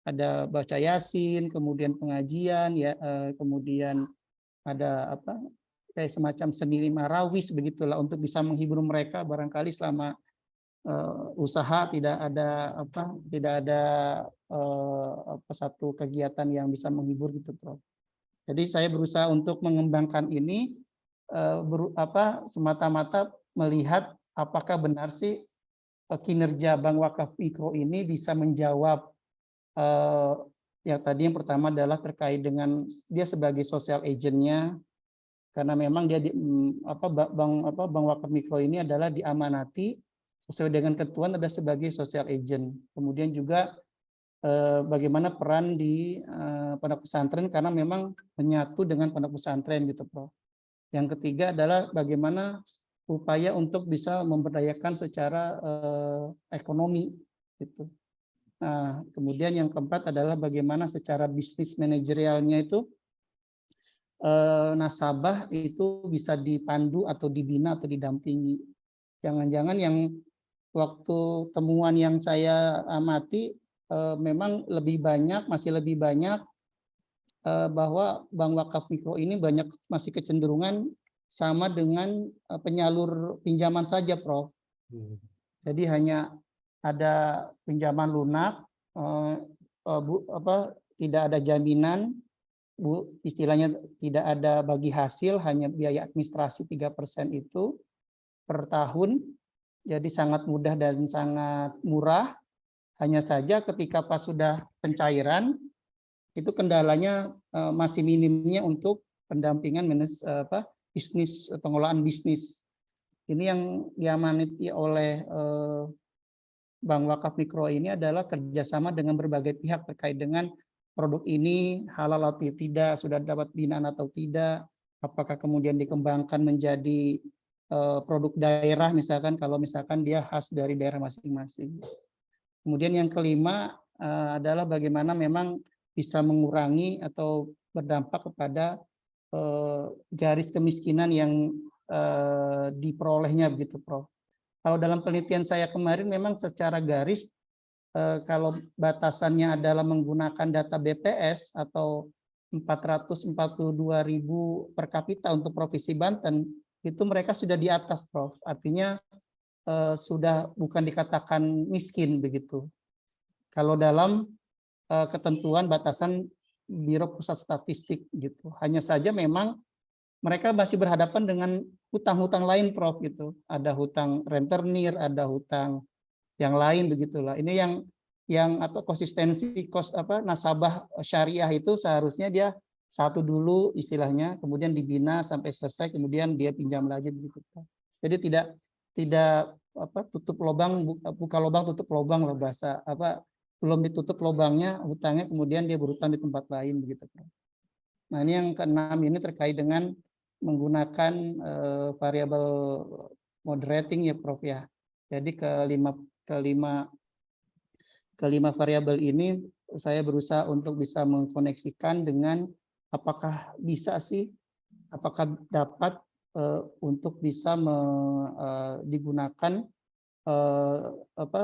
ada baca yasin, kemudian pengajian, ya, kemudian ada kayak semacam seni marawis begitulah untuk bisa menghibur mereka barangkali selama usaha tidak ada satu kegiatan yang bisa menghibur gitu Prof. Jadi saya berusaha untuk mengembangkan ini semata-mata melihat apakah benar sih kinerja Bank Wakaf Mikro ini bisa menjawab yang tadi yang pertama adalah terkait dengan dia sebagai social agent-nya, karena memang dia Bank Wakaf Mikro ini adalah diamanati sesuai dengan ketentuan ada sebagai social agent. Kemudian juga bagaimana peran di pondok pesantren karena memang menyatu dengan pondok pesantren gitu Prof. Yang ketiga adalah bagaimana upaya untuk bisa memberdayakan secara ekonomi gitu. Nah, kemudian yang keempat adalah bagaimana secara bisnis manajerialnya itu nasabah itu bisa dipandu atau dibina atau didampingi. Jangan-jangan yang waktu temuan yang saya amati memang masih lebih banyak bahwa Bank Wakaf Mikro ini masih kecenderungan sama dengan penyalur pinjaman saja, Prof. Jadi hanya ada pinjaman lunak, tidak ada jaminan, istilahnya tidak ada bagi hasil, hanya biaya administrasi 3% itu per tahun. Jadi sangat mudah dan sangat murah. Hanya saja ketika pas sudah pencairan, itu kendalanya masih minimnya untuk pendampingan bisnis, pengelolaan bisnis. Ini yang diamanati oleh Bank Wakaf Mikro ini adalah kerjasama dengan berbagai pihak terkait dengan produk ini halal atau tidak, sudah dapat binaan atau tidak, apakah kemudian dikembangkan menjadi produk daerah misalkan kalau misalkan dia khas dari daerah masing-masing. Kemudian yang kelima adalah bagaimana memang bisa mengurangi atau berdampak kepada garis kemiskinan yang diperolehnya begitu Prof. Kalau dalam penelitian saya kemarin memang secara garis kalau batasannya adalah menggunakan data BPS atau 442.000 per kapita untuk Provinsi Banten, itu mereka sudah di atas Prof. Artinya sudah bukan dikatakan miskin begitu. Kalau dalam ketentuan batasan Biro Pusat Statistik gitu. Hanya saja memang mereka masih berhadapan dengan hutang-hutang lain Prof gitu. Ada hutang rentenir, ada hutang yang lain begitulah. Ini yang konsistensi nasabah syariah itu seharusnya dia satu dulu istilahnya, kemudian dibina sampai selesai, kemudian dia pinjam lagi begitu. Jadi tidak tutup lubang, buka lubang tutup lubang lah bahasa belum ditutup lubangnya hutangnya kemudian dia berhutang di tempat lain begitu. Nah ini yang keenam ini terkait dengan menggunakan variabel moderating ya Prof ya. Jadi kelima variabel ini saya berusaha untuk bisa mengkoneksikan dengan apakah dapat untuk bisa digunakan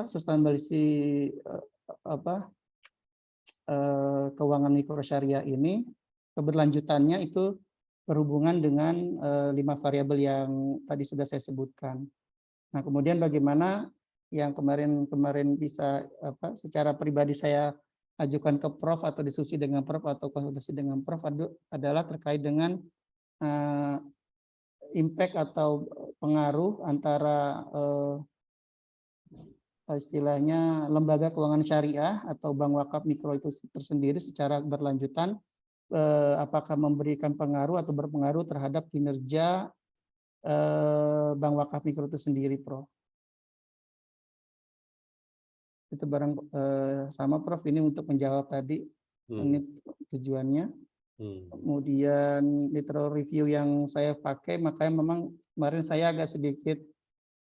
sustainability keuangan mikro syariah ini keberlanjutannya itu berhubungan dengan 5 variabel yang tadi sudah saya sebutkan. Nah, kemudian bagaimana yang kemarin bisa secara pribadi saya ajukan ke Prof atau diskusi dengan Prof atau konsultasi dengan Prof adalah terkait dengan impact atau pengaruh antara istilahnya lembaga keuangan syariah atau Bank Wakaf Mikro itu tersendiri secara berlanjutan apakah memberikan pengaruh atau berpengaruh terhadap kinerja Bank Wakaf Mikro itu sendiri, Prof. Itu barang sama Prof ini untuk menjawab tadi ini tujuannya. Kemudian literature review yang saya pakai makanya memang kemarin saya agak sedikit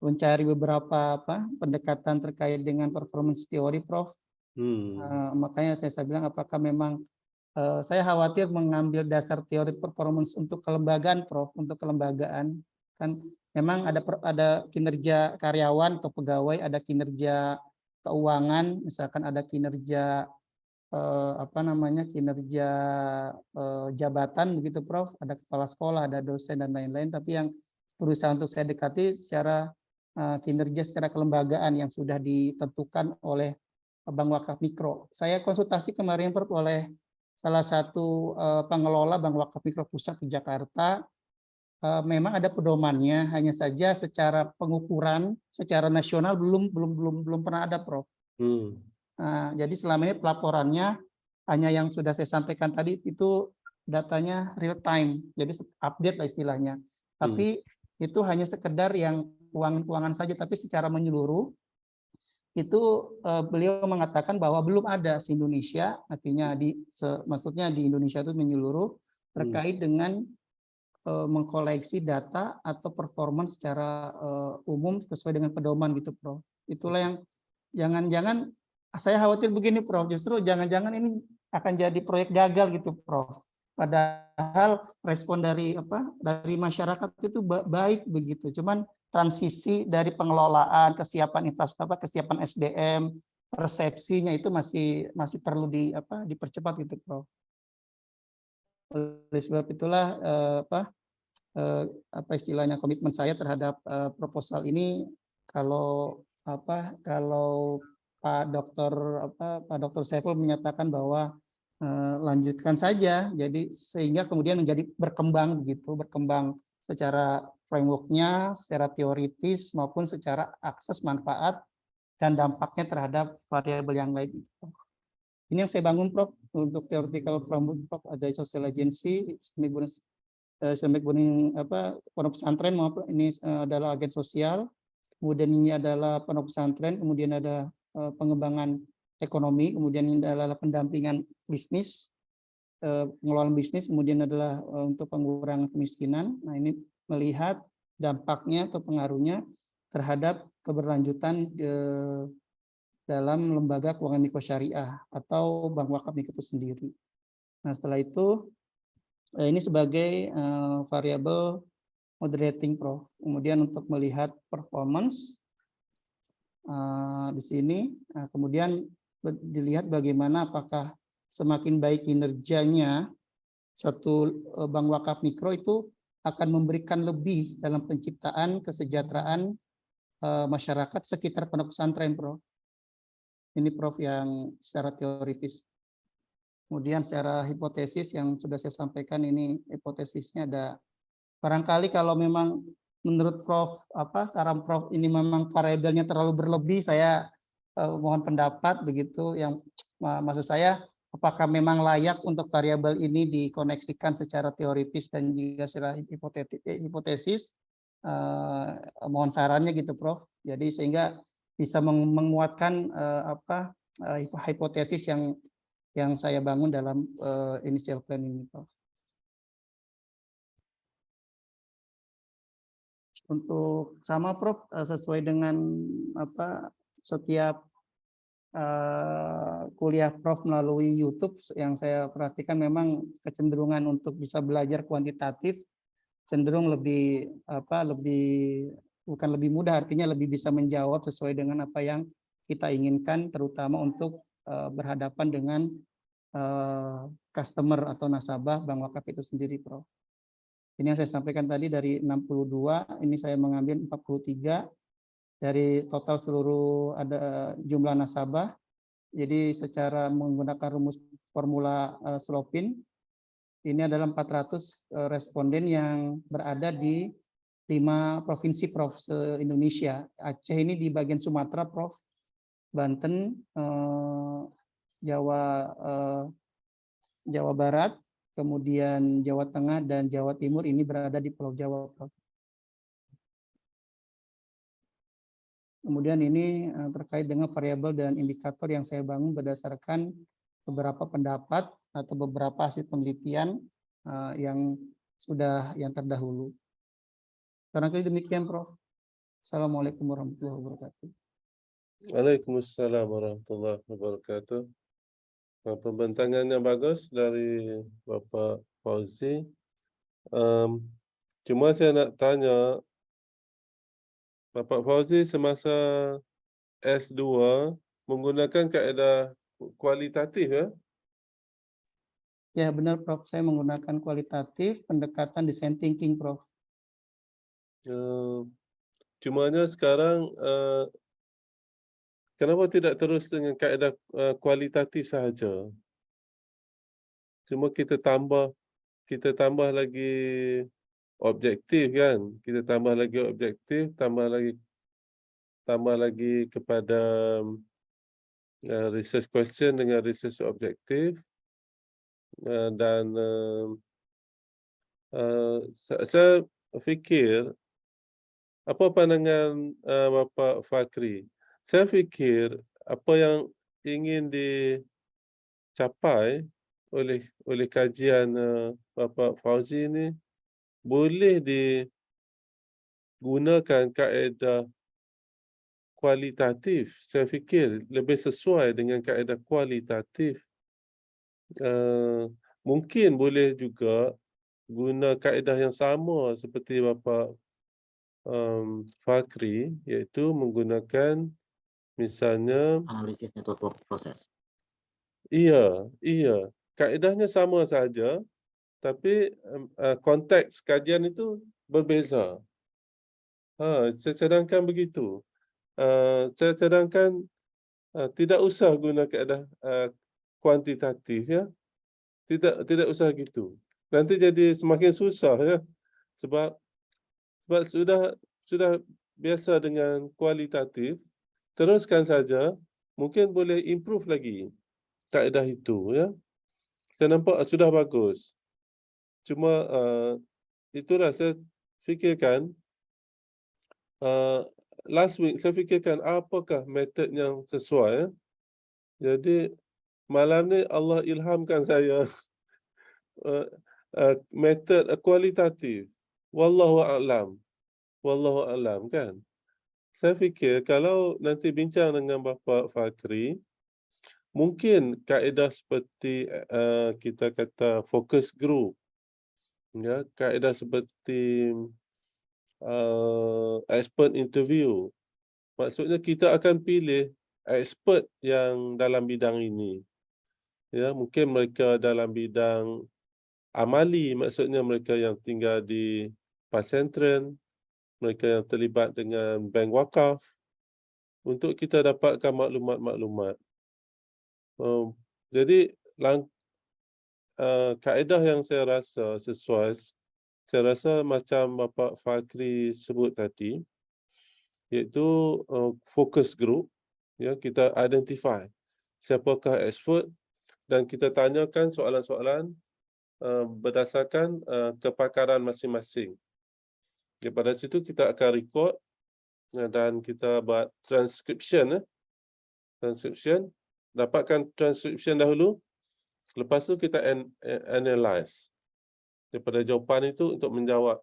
mencari beberapa pendekatan terkait dengan performance theory, Prof. Makanya saya bilang apakah memang saya khawatir mengambil dasar teori performance untuk kelembagaan, Prof. Untuk kelembagaan kan memang ada kinerja karyawan atau pegawai, ada kinerja keuangan, misalkan ada kinerja kinerja jabatan begitu Prof, ada kepala sekolah, ada dosen dan lain-lain, tapi yang berusaha untuk saya dekati secara kinerja secara kelembagaan yang sudah ditentukan oleh Bank Wakaf Mikro. Saya konsultasi kemarin Prof oleh salah satu pengelola Bank Wakaf Mikro Pusat di Jakarta. Memang ada pedomannya, hanya saja secara pengukuran secara nasional belum pernah ada Prof. Nah, jadi selama ini pelaporannya hanya yang sudah saya sampaikan tadi itu datanya real time, jadi update lah istilahnya. Tapi itu hanya sekedar yang keuangan saja, tapi secara menyeluruh itu beliau mengatakan bahwa belum ada di Indonesia, artinya maksudnya di Indonesia itu menyeluruh terkait dengan mengkoleksi data atau performance secara umum sesuai dengan pedoman gitu Prof. Itulah yang jangan-jangan saya khawatir begini Prof, justru jangan-jangan ini akan jadi proyek gagal gitu Prof. Padahal respon dari masyarakat itu baik begitu. Cuman transisi dari pengelolaan, kesiapan infrastruktur, kesiapan SDM, persepsinya itu masih perlu dipercepat gitu Prof. Oleh sebab itulah apa istilahnya komitmen saya terhadap proposal ini, kalau Pak Dr. Saiful menyatakan bahwa lanjutkan saja, jadi sehingga kemudian menjadi berkembang secara framework-nya, secara teoritis maupun secara akses manfaat dan dampaknya terhadap variabel yang lain. Ini yang saya bangun Prof untuk theoretical framework Prof, ada social agency, pondok pesantren maupun ini adalah agen sosial, kemudian ini adalah pondok pesantren, kemudian ada pengembangan ekonomi, kemudian ini adalah pendampingan bisnis, pengelolaan bisnis, kemudian adalah untuk pengurangan kemiskinan. Nah ini melihat dampaknya atau pengaruhnya terhadap keberlanjutan dalam lembaga keuangan mikro syariah atau bank wakaf mikro itu sendiri. Nah setelah itu ini sebagai variabel moderating Prof. Kemudian untuk melihat performance di sini, kemudian dilihat bagaimana apakah semakin baik kinerjanya suatu bank wakaf mikro itu akan memberikan lebih dalam penciptaan kesejahteraan masyarakat sekitar pondok pesantren Prof. Ini Prof yang secara teoritis. Kemudian secara hipotesis yang sudah saya sampaikan, ini hipotesisnya ada barangkali kalau memang menurut Prof saran Prof ini memang variabelnya terlalu berlebih, saya mohon pendapat begitu. Yang maksud saya apakah memang layak untuk variabel ini dikoneksikan secara teoritis dan juga secara hipotesis, mohon sarannya gitu Prof. Jadi sehingga bisa menguatkan hipotesis yang saya bangun dalam initial plan ini Prof. Untuk sama Prof, sesuai dengan setiap kuliah Prof melalui YouTube yang saya perhatikan, memang kecenderungan untuk bisa belajar kuantitatif cenderung lebih bukan lebih mudah, artinya lebih bisa menjawab sesuai dengan apa yang kita inginkan, terutama untuk berhadapan dengan customer atau nasabah bank wakaf itu sendiri Prof. Ini yang saya sampaikan tadi dari 62, ini saya mengambil 43 dari total seluruh ada jumlah nasabah. Jadi secara menggunakan rumus formula Slopin, ini adalah 400 responden yang berada di 5 provinsi Prof se-Indonesia. Aceh ini di bagian Sumatera Prof, Banten, Jawa Barat, kemudian Jawa Tengah dan Jawa Timur ini berada di Pulau Jawa Prof. Kemudian ini terkait dengan variabel dan indikator yang saya bangun berdasarkan beberapa pendapat atau beberapa hasil penelitian yang terdahulu. Barangkali demikian Prof. Assalamualaikum warahmatullahi wabarakatuh. Waalaikumsalam warahmatullahi wabarakatuh. Pembentangan yang bagus dari Bapak Fauzi. Cuma saya nak tanya, Bapak Fauzi semasa S2 menggunakan kaedah kualitatif ya, Ya benar Prof, saya menggunakan kualitatif, pendekatan design thinking Prof. Cumanya sekarang kenapa tidak terus dengan kaedah kualitatif sahaja? Cuma kita tambah lagi objektif kan? Kita tambah lagi objektif, tambah lagi kepada research question dengan research objektif, dan saya fikir, apa pandangan Bapak Fakri? Saya fikir apa yang ingin dicapai oleh kajian Bapak Fauzi ini boleh digunakan kaedah kualitatif. Saya fikir lebih sesuai dengan kaedah kualitatif. Mungkin boleh juga guna kaedah yang sama seperti Bapak Fakri, iaitu menggunakan misalnya, Analisis network proses. iya, kaedahnya sama saja, tapi konteks kajian itu berbeza. Saya cadangkan begitu. Saya cadangkan tidak usah guna kaedah kuantitatif, ya. Tidak usah gitu. Nanti jadi semakin susah, ya. Sebab sudah biasa dengan kualitatif, teruskan saja, mungkin boleh improve lagi kaedah itu, ya. Saya nampak sudah bagus. Cuma itulah saya fikirkan, last week saya fikirkan apakah metod yang sesuai, ya. Jadi malam ni Allah ilhamkan saya metod kualitatif. Wallahu a'lam kan. Saya fikir kalau nanti bincang dengan Bapak Fakri, mungkin kaedah seperti kita kata focus group, ya, kaedah seperti expert interview. Maksudnya kita akan pilih expert yang dalam bidang ini. Ya, mungkin mereka dalam bidang amali, maksudnya mereka yang tinggal di pesantren, mereka yang terlibat dengan bank wakaf, untuk kita dapatkan maklumat-maklumat. Jadi kaedah yang saya rasa sesuai, saya rasa macam Bapak Fakri sebut tadi, iaitu focus group, ya, kita identify siapakah expert dan kita tanyakan soalan-soalan berdasarkan kepakaran masing-masing. Daripada situ kita akan record dan kita buat transcription, dapatkan transcription dahulu, lepas tu kita analyze daripada jawapan itu untuk menjawab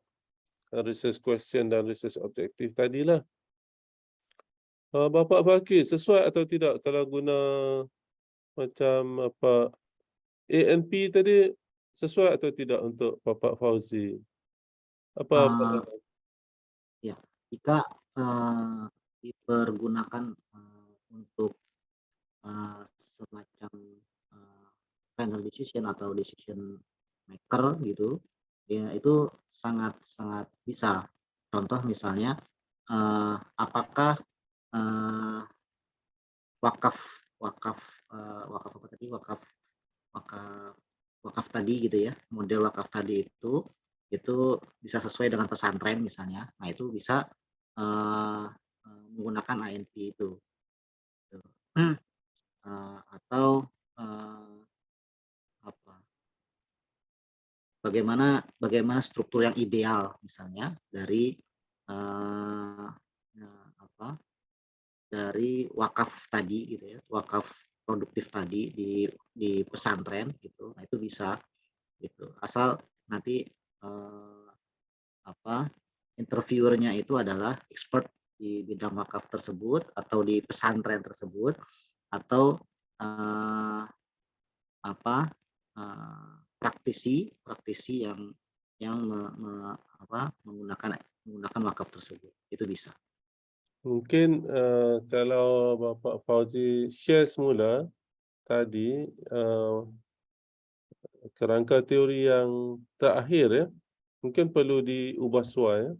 research question dan research objektif tadilah. Bapak Fakir, sesuai atau tidak kalau guna macam apa ANP tadi, sesuai atau tidak untuk Bapak Fauzi? Apa Uh, ya, jika dipergunakan untuk semacam final decision atau decision maker gitu, ya itu sangat bisa. Contoh misalnya, apakah wakaf apa tadi, wakaf tadi gitu ya, model wakaf tadi itu bisa sesuai dengan pesantren misalnya. Nah itu bisa menggunakan ANP itu. Atau apa, bagaimana struktur yang ideal misalnya dari dari wakaf tadi gitu ya, wakaf produktif tadi di pesantren gitu. Nah itu bisa gitu, asal nanti interviewernya itu adalah expert di bidang wakaf tersebut atau di pesantren tersebut, atau praktisi yang menggunakan wakaf tersebut, itu bisa. Mungkin kalau Bapak Fauzi share semula tadi, kerangka teori yang terakhir ya, mungkin perlu diubah suai ya.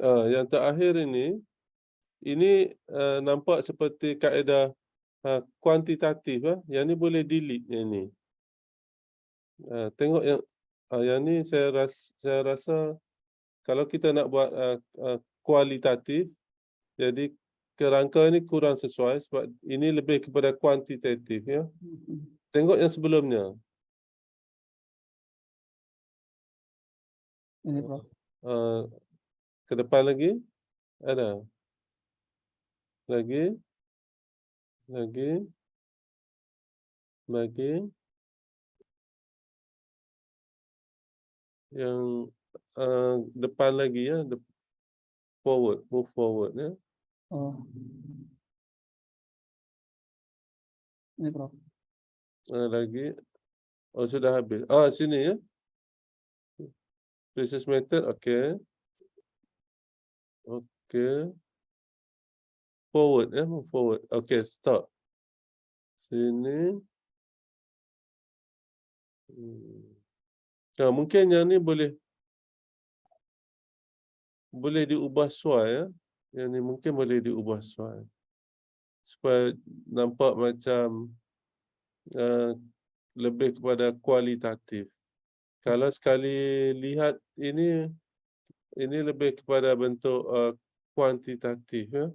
Yang terakhir ini nampak seperti kaedah kuantitatif ya. Yang ni boleh delete yang ni. Tengok yang ni saya rasa kalau kita nak buat kualitatif, jadi kerangka ini kurang sesuai sebab ini lebih kepada kuantitatif ya. Tengok yang sebelumnya. Ini Prof. Ke depan lagi ada. Lagi. Yang depan lagi ya, move forward ya. Oh. Ini Prof. Lagi. Oh, sudah habis. Sini ya. Business method, okey. Forward ya, move forward. Okey, stop. Sini. Mungkin yang ni boleh diubah suai ya. Yang ni mungkin boleh diubah suai. Supaya nampak macam lebih kepada kualitatif. Kalau sekali lihat ini lebih kepada bentuk kuantitatif ya.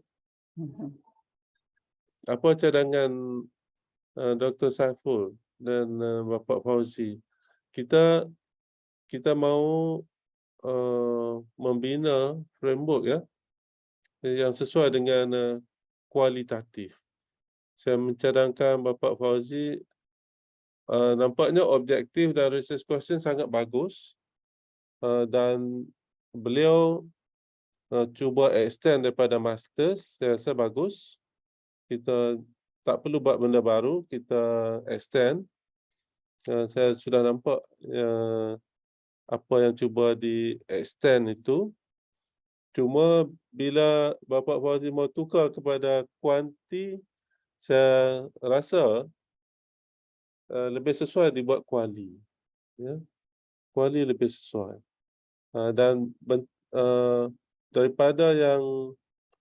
Apa cadangan Dr. Saiful dan Bapak Fauzi? Kita mahu membina framework ya yang sesuai dengan kualitatif. Saya mencadangkan Bapak Fauzi, nampaknya objektif dan research question sangat bagus, dan beliau cuba extend daripada masters. Saya rasa bagus. Kita tak perlu buat benda baru, kita extend. Saya sudah nampak apa yang cuba di extend itu. Cuma bila Bapak Fauzi mau tukar kepada kuanti, saya rasa lebih sesuai dibuat kuali. Ya. Kuali lebih sesuai. Dan daripada yang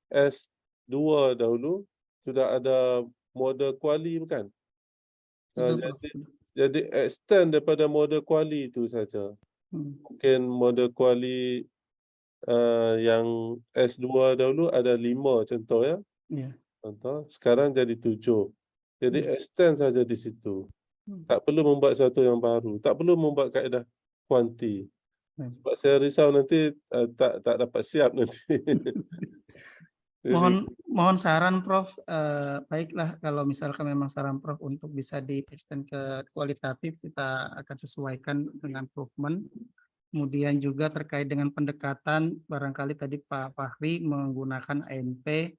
S2 dahulu, sudah ada model kuali bukan? Jadi extend daripada model kuali itu saja. Mungkin model kuali yang S2 dahulu ada 5 contoh ya. Contoh, sekarang jadi 7. Jadi extend saja di situ. Tak perlu membuat sesuatu yang baru. Tak perlu membuat kaedah kuanti. Sebab saya risau nanti tak dapat siap nanti. Mohon saran Prof. Baiklah kalau misalkan memang saran Prof untuk bisa di-extend ke kualitatif, kita akan sesuaikan dengan improvement. Kemudian juga terkait dengan pendekatan, barangkali tadi Pak Fahri menggunakan ANP.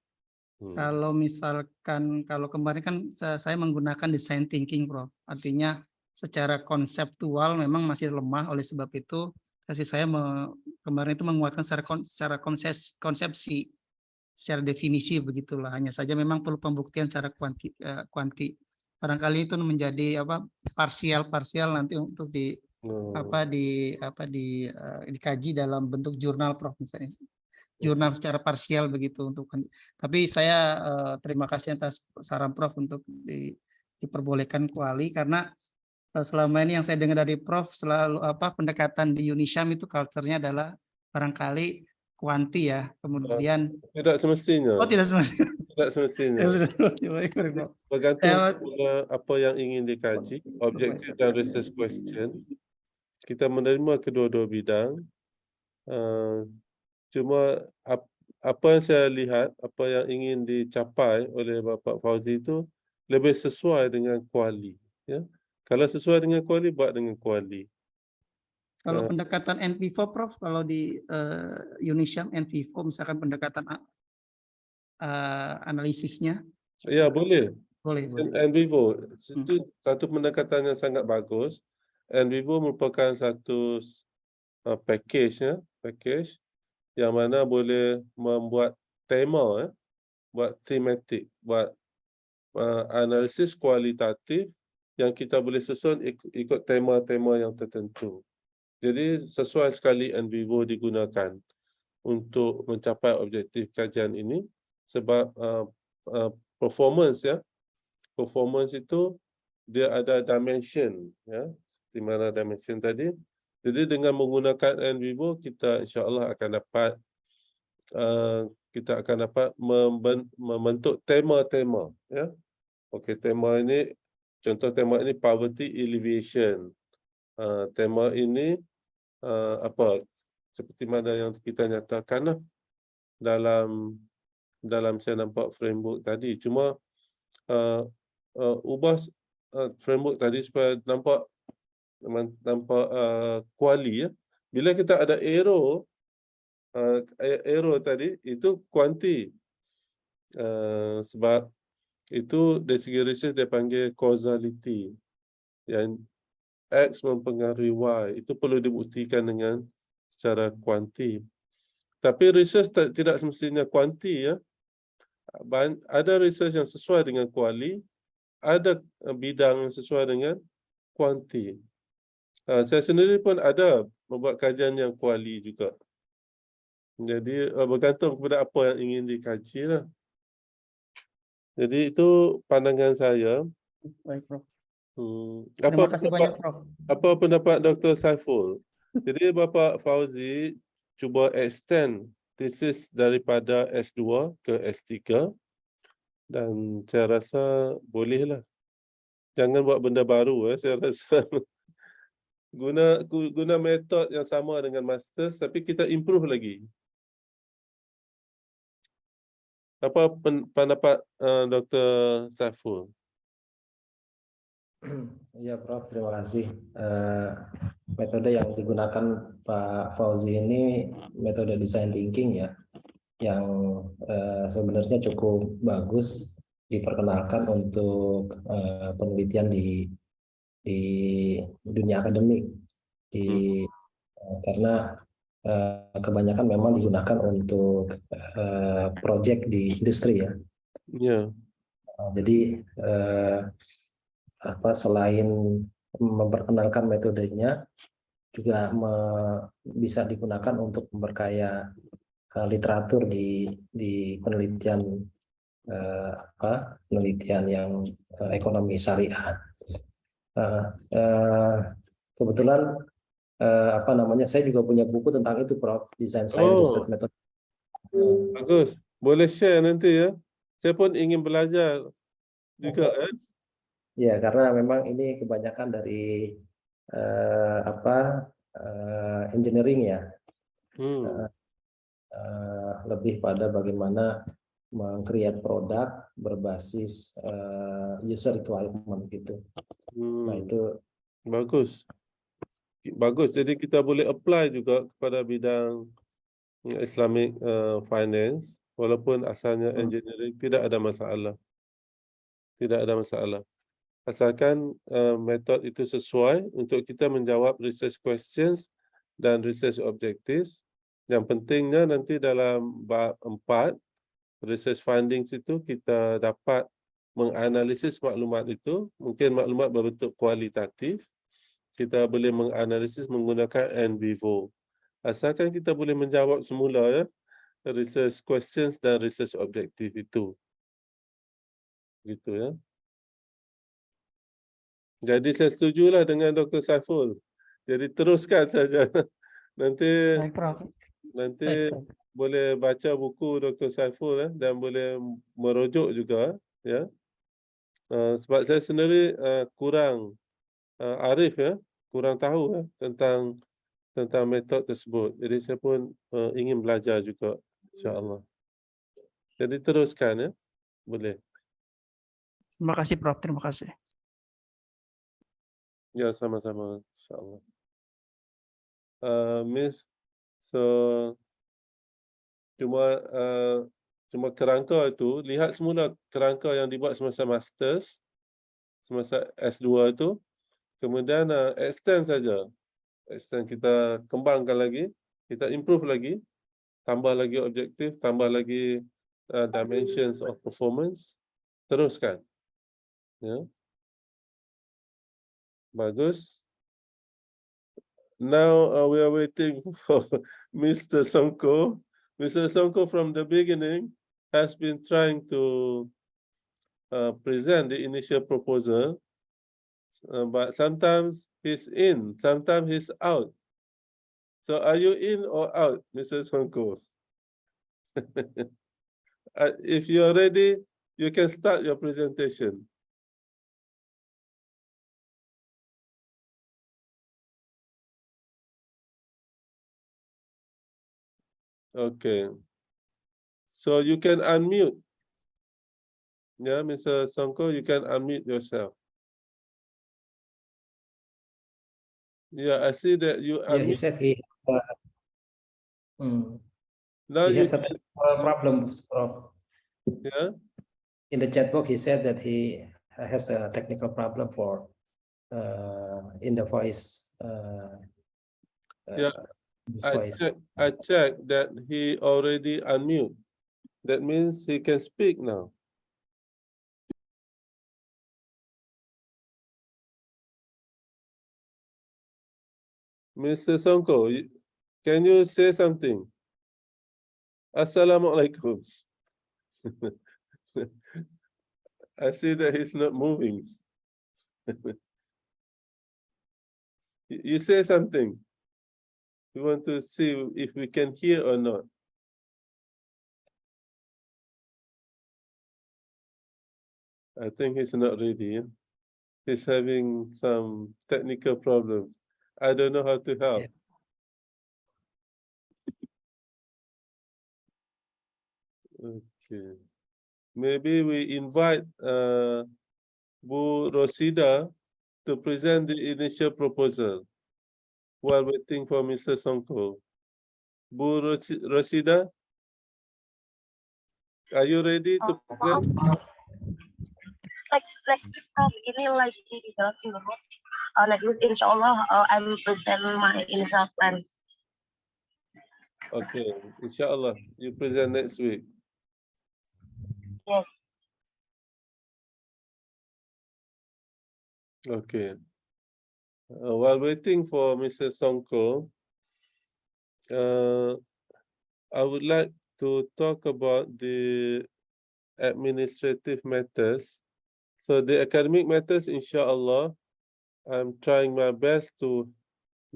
Kalau misalkan, kalau kemarin kan saya menggunakan design thinking Prof. Artinya secara konseptual memang masih lemah, oleh sebab itu tesis saya kemarin itu menguatkan secara konsepsi, secara definisi begitulah. Hanya saja memang perlu pembuktian secara kuanti. Barangkali itu menjadi parsial nanti untuk dikaji dalam bentuk jurnal Prof, misalnya. Jurnal secara parsial begitu untuk. Tapi saya terima kasih atas saran Prof untuk diperbolehkan kuali, karena selama ini yang saya dengar dari Prof selalu pendekatan di UNISYAM itu culture-nya adalah barangkali kuanti ya. Kemudian tidak semestinya. tidak semestinya. Tidak semestinya. Bergantung pada apa yang ingin dikaji, objektif dan research question. Kita menerima kedua-dua bidang. Cuma apa yang saya lihat, apa yang ingin dicapai oleh Bapak Fauzi itu lebih sesuai dengan kuali. Ya. Kalau sesuai dengan kuali, buat dengan kuali. Kalau pendekatan NVIVO Prof, kalau di UNISYAM NVIVO misalkan pendekatan analisisnya. Ya, boleh. Boleh. NVIVO itu satu pendekatan yang sangat bagus. NVIVO merupakan satu package ya, package yang mana boleh membuat tema, buat tematik, buat analisis kualitatif yang kita boleh susun ikut tema-tema yang tertentu. Jadi sesuai sekali NVivo digunakan untuk mencapai objektif kajian ini sebab performance itu dia ada dimension, seperti mana dimension tadi. Jadi dengan menggunakan NVivo kita insya-Allah akan dapat membentuk tema-tema, Okey, contoh tema ini poverty alleviation. Tema ini seperti mana yang kita nyatakan dalam saya nampak framework tadi. Cuma ubah framework tadi supaya nampak kuali. Bila kita ada arrow tadi itu kuanti. Sebab itu dari segi research dia panggil causality. Yang X mempengaruhi Y. Itu perlu dibuktikan dengan secara kuanti. Tapi research tidak semestinya kuanti. Ada research yang sesuai dengan kuali, ada bidang yang sesuai dengan kuanti. Saya sendiri pun ada membuat kajian yang kuali juga. Jadi bergantung kepada apa yang ingin dikaji lah. Jadi itu pandangan saya. Baik, Prof. Apa Terima kasih banyak, Prof. Apa pendapat Dr. Saiful? Jadi Bapak Fauzi cuba extend tesis daripada S2 ke S3 dan saya rasa bolehlah. Jangan buat benda baru, saya rasa. Guna metod yang sama dengan masters tapi kita improve lagi. Apa pendapat Dr. Saiful? Iya, Prof. Terima kasih. Metode yang digunakan Pak Fauzi ini metode design thinking ya, yang sebenarnya cukup bagus diperkenalkan untuk penelitian di dunia akademik. Karena kebanyakan memang digunakan untuk proyek di industri ya. Ya. Jadi selain memperkenalkan metodenya, juga bisa digunakan untuk memperkaya literatur di penelitian penelitian yang ekonomi syariah. Kebetulan saya juga punya buku tentang itu, Prof. Design Science Research Method. Bagus. Boleh share nanti ya. Saya pun ingin belajar juga Ya, karena memang ini kebanyakan dari engineering ya. Lebih pada bagaimana meng-create produk berbasis user requirement gitu. Nah, itu bagus. Bagus. Jadi kita boleh apply juga kepada bidang Islamic finance walaupun asalnya engineering, tidak ada masalah. Tidak ada masalah. Asalkan metod itu sesuai untuk kita menjawab research questions dan research objectives. Yang pentingnya nanti dalam bab 4 research findings itu kita dapat menganalisis maklumat itu, mungkin maklumat berbentuk kualitatif. Kita boleh menganalisis menggunakan NVivo. Asalkan kita boleh menjawab semula research questions dan research objective itu. Gitu ya. Jadi saya setujulah dengan Dr. Saiful. Jadi teruskan saja. Nanti Baik, Prof. Baik, Prof. boleh baca buku Dr. Saiful dan boleh merujuk juga ya. Sebab saya sendiri kurang arif kurang tahu tentang metod tersebut. Jadi saya pun ingin belajar juga, insya-Allah. Jadi teruskan ya. Boleh. Terima kasih, Prof. Terima kasih. Ya, sama-sama, insya-Allah. Miss, cuma kerangka itu, lihat semula kerangka yang dibuat semasa masters, semasa S2 itu, kemudian extend saja. Extend, kita kembangkan lagi Kita improve lagi, tambah lagi objektif, tambah lagi dimensions of performance, teruskan. Ya. Bagus. Now we are waiting for Mr. Songko. Mr. Songko from the beginning has been trying to present the initial proposal, but sometimes he's in, sometimes he's out. So are you in or out, Mr. Songko? If you're ready, you can start your presentation. Okay. So you can unmute. Yeah, Mr. Songko, you can unmute yourself. Yeah, I see that you Yeah, he unmute. said Now he you has a technical problem. yeah. In the chat box, he said that he has a technical problem for in the voice. Yeah, This I voice. checked that he already unmute. That means he can speak now. Mr. Songko, can you say something? Assalamualaikum. I see that he's not moving. You say something. We want to see if we can hear or not. I think he's not ready. Yeah? He's having some technical problems. I don't know how to help. Yeah. Okay. Maybe we invite Bu Rosida to present the initial proposal while waiting for Mr. Songko. Bu Rosida, are you ready to present? Next week Prof, ini lagi di jalan dulu. Next week insya Allah I will present my initial plan. Okay, inshallah you present next week. Yes. Okay. While waiting for Mr. Songko, I would like to talk about the administrative matters. So the academic matters, inshallah, I'm trying my best to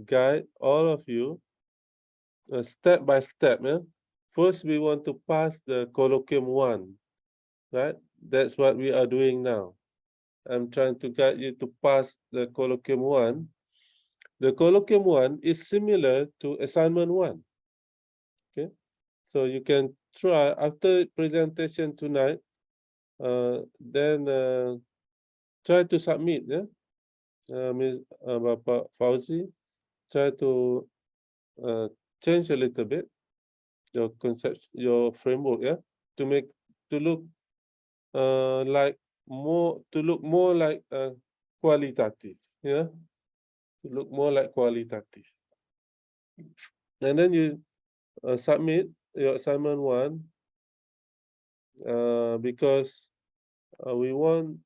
guide all of you step by step. Yeah? First, we want to pass the colloquium 1, right? That's what we are doing now. I'm trying to guide you to pass the colloquium 1. The colloquium 1 is similar to assignment 1. Okay, so you can try after presentation tonight, then try to submit. Yeah, Ms. Bapak Fauzi, try to change a little bit your concept, your framework, yeah, to look like more like qualitative, yeah, to look more like qualitative. And then you submit your assignment 1 because we want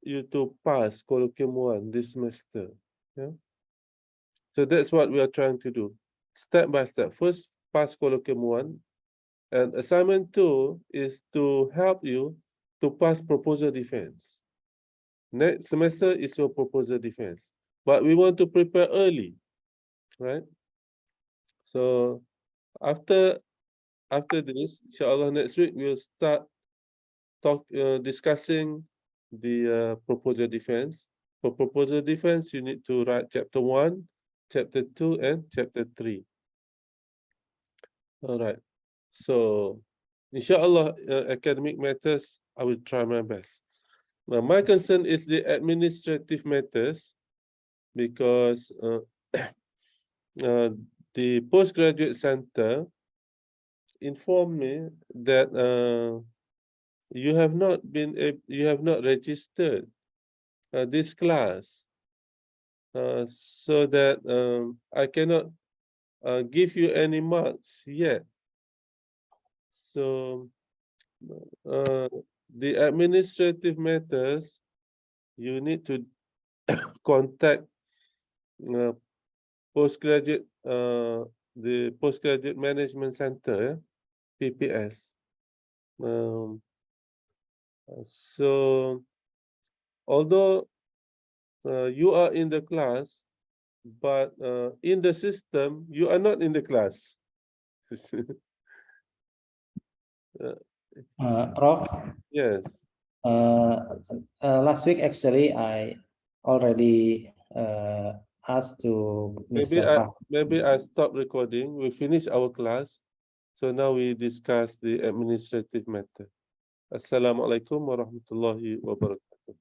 you to pass colloquium 1 this semester. Yeah. So that's what we are trying to do, step by step. First, pass colloquium 1, and assignment 2 is to help you to pass proposal defense. Next semester is your proposal defense, but we want to prepare early, right? So after this, inshallah, next week we'll start discussing the proposal defense. For proposal defense, you need to write chapter 1, chapter 2, and chapter 3. All right. So, inshallah, academic matters, I will try my best. Now, my concern is the administrative matters because the postgraduate center informed me that you have not registered this class, so that I cannot give you any marks yet. So the administrative matters, you need to contact postgraduate, the Postgraduate Management Center, PPS. So although you are in the class, but in the system, you are not in the class. Prof, Yes. last week actually I already asked to Mr. Pak. Maybe I stop recording. We finish our class. So now we discuss the administrative matter. Assalamualaikum warahmatullahi wabarakatuh.